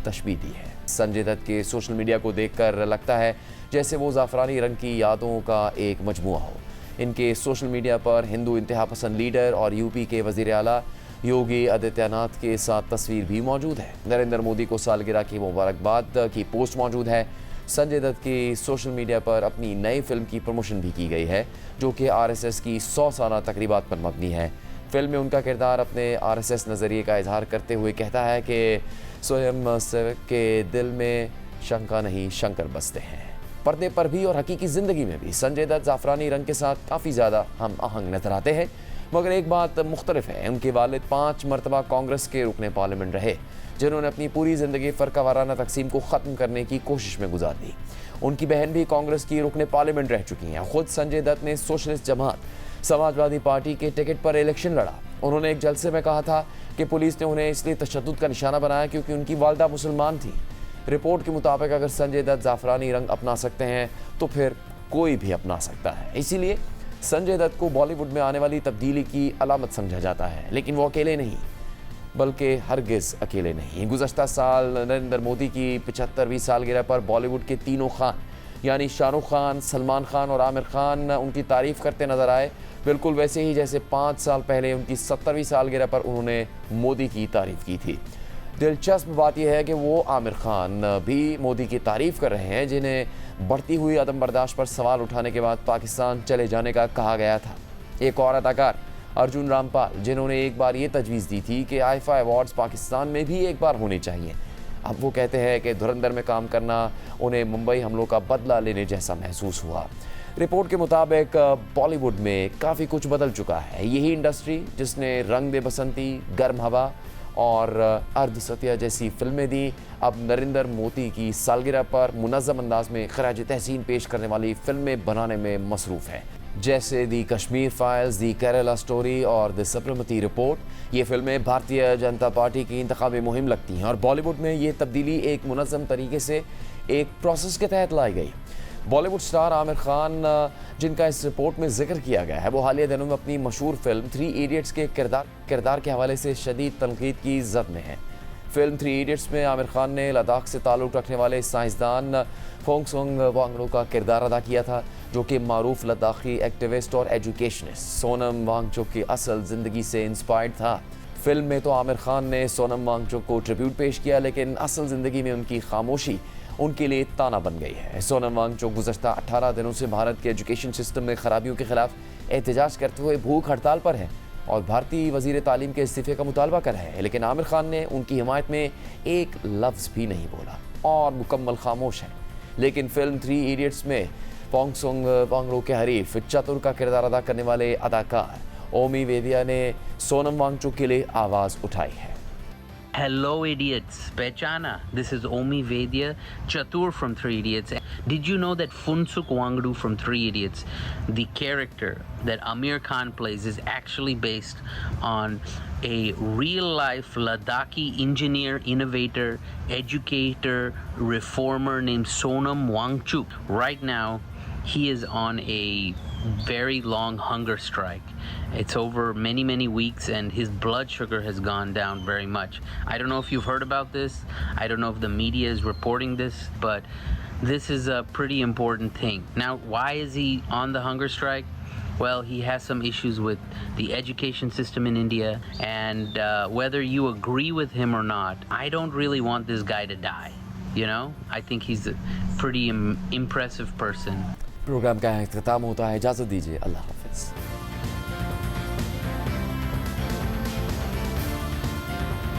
तशबीह दी है। संजय दत्त के सोशल मीडिया को देखकर लगता है जैसे वो ज़ाफ़रानी रंग की यादों का एक मजमुआ हो। इनके सोशल मीडिया पर हिंदू इंतहा पसंद लीडर और UP के वज़ीर आला योगी आदित्यनाथ के साथ तस्वीर भी मौजूद है। नरेंद्र मोदी को सालगिरह की मुबारकबाद की पोस्ट मौजूद है। संजय दत्त की सोशल मीडिया पर अपनी नई फिल्म की प्रमोशन भी की गई है, जो कि RSS की 100 साला तकरीबात पर मबनी है। फिल्म में उनका किरदार अपने RSS नज़रिए का इजहार करते हुए कहता है कि स्वयं सेवक के दिल में शंका नहीं शंकर बसते हैं। पर्दे पर भी और हकीकी ज़िंदगी में भी संजय दत्त ज़ाफ़रानी रंग के साथ काफ़ी ज़्यादा हम आहंग नजर आते हैं, मगर एक बात मुख्तलिफ है, उनके वालिद 5 मरतबा कांग्रेस के रुकने पार्लियामेंट रहे, जिन्होंने अपनी पूरी ज़िंदगी फ़रका वाराना तकसीम को ख़त्म करने की कोशिश में गुजार दी। उनकी बहन भी कांग्रेस की रुकने पार्लियामेंट रह चुकी हैं। ख़ुद संजय दत्त ने सोशलिस्ट जमात समाजवादी पार्टी के टिकट पर इलेक्शन लड़ा। उन्होंने एक जलसे में कहा था कि पुलिस ने उन्हें इसलिए तशद्दुद का निशाना बनाया क्योंकि उनकी वालदा मुसलमान थी। रिपोर्ट के मुताबिक अगर संजय दत्त ज़ाफ़रानी रंग अपना सकते हैं तो फिर कोई भी अपना सकता है। इसीलिए संजय दत्त को बॉलीवुड में आने वाली तब्दीली की अलामत समझा जाता है, लेकिन वो अकेले नहीं, बल्कि हरगिज़ अकेले नहीं। गुज़श्ता साल नरेंद्र मोदी की 75वीं सालगिरह पर बॉलीवुड के तीनों खान यानी शाहरुख खान, सलमान खान और आमिर खान उनकी तारीफ़ करते नज़र आए, बिल्कुल वैसे ही जैसे 5 साल पहले उनकी 70वीं सालगिरह पर उन्होंने मोदी की तारीफ़ की थी। दिलचस्प बात यह है कि वो आमिर खान भी मोदी की तारीफ़ कर रहे हैं, जिन्हें बढ़ती हुई अदम बर्दाश्त पर सवाल उठाने के बाद पाकिस्तान चले जाने का कहा गया था। एक और अदाकार अर्जुन रामपाल, जिन्होंने एक बार ये तजवीज़ दी थी कि आईफा अवार्ड्स पाकिस्तान में भी एक बार होने चाहिए, अब वो कहते हैं कि धुरंधर में काम करना उन्हें मुंबई हमलों का बदला लेने जैसा महसूस हुआ। रिपोर्ट के मुताबिक बॉलीवुड में काफ़ी कुछ बदल चुका है। यही इंडस्ट्री जिसने रंग दे बसंती, गर्म हवा और अर्ध सत्या जैसी फिल्में दी, अब नरेंद्र मोदी की सालगिरह पर मुनज़्ज़म अंदाज में खराज तहसीन पेश करने वाली फिल्में बनाने में मसरूफ़ है, जैसे दी कश्मीर फाइल्स, दी केरला स्टोरी और द सब्रमती रिपोर्ट। ये फिल्में भारतीय जनता पार्टी की इंतखाबी मुहिम लगती हैं और बॉलीवुड में ये तब्दीली एक मुनज़्ज़म तरीके से एक प्रोसेस के तहत लाई गई। बॉलीवुड स्टार आमिर खान, जिनका इस रिपोर्ट में जिक्र किया गया है, वो हालिया दिनों में अपनी मशहूर फिल्म 3 इडियट्स के किरदार के हवाले से शदीद तनकीद की जद में है। फिल्म 3 इडियट्स में आमिर खान ने लद्दाख से ताल्लुक़ रखने वाले साइंसदान फोंगसोंग वांगडो का किरदार अदा किया था, जो कि मारूफ लद्दाखी एक्टिविस्ट और एजुकेशनिस्ट सोनम वांगचुक की असल ज़िंदगी से इंस्पायर्ड था। फिल्म में तो आमिर खान ने सोनम वांगचुक को ट्रिब्यूट पेश किया, लेकिन असल ज़िंदगी में उनकी खामोशी उनके लिए ताना बन गई है। सोनम वांगचुक गुज़श्ता 18 दिनों से भारत के एजुकेशन सिस्टम में खराबियों के खिलाफ एहतजाज करते हुए भूख हड़ताल पर है और भारतीय वज़ीर तालीम के इस्तीफ़े का मुतालबा कर रहे हैं, लेकिन आमिर खान ने उनकी हिमायत में एक लफ्ज़ भी नहीं बोला और मुकम्मल खामोश है। लेकिन फिल्म 3 इडियट्स में पोंगसोंग वांगडो के हरीफ चतुर का किरदार अदा करने वाले अदाकार ओमी वेदिया ने सोनम वांगचुक के लिए आवाज़ उठाई है। Hello idiots, Pehchana. This is Omi Vedya, Chatur from 3 Idiots. Did you know that Phunsukh Wangdu from 3 Idiots, the character that Amir Khan plays, is actually based on a real-life Ladakhi engineer, innovator, educator, reformer named Sonam Wangchuk. Right now, he is on a very long hunger strike. It's over many weeks and his blood sugar has gone down very much. I don't know if you've heard about this. I don't know if the media is reporting this, but this is a pretty important thing. Now, why is he on the hunger strike? well, he has some issues with the education system in India, and whether you agree with him or not, I don't really want this guy to die. You know, I think he's a pretty impressive person. Program का इख्तिताम होता है, इजाज़त दीजिए, अल्लाह हाफ़िज़।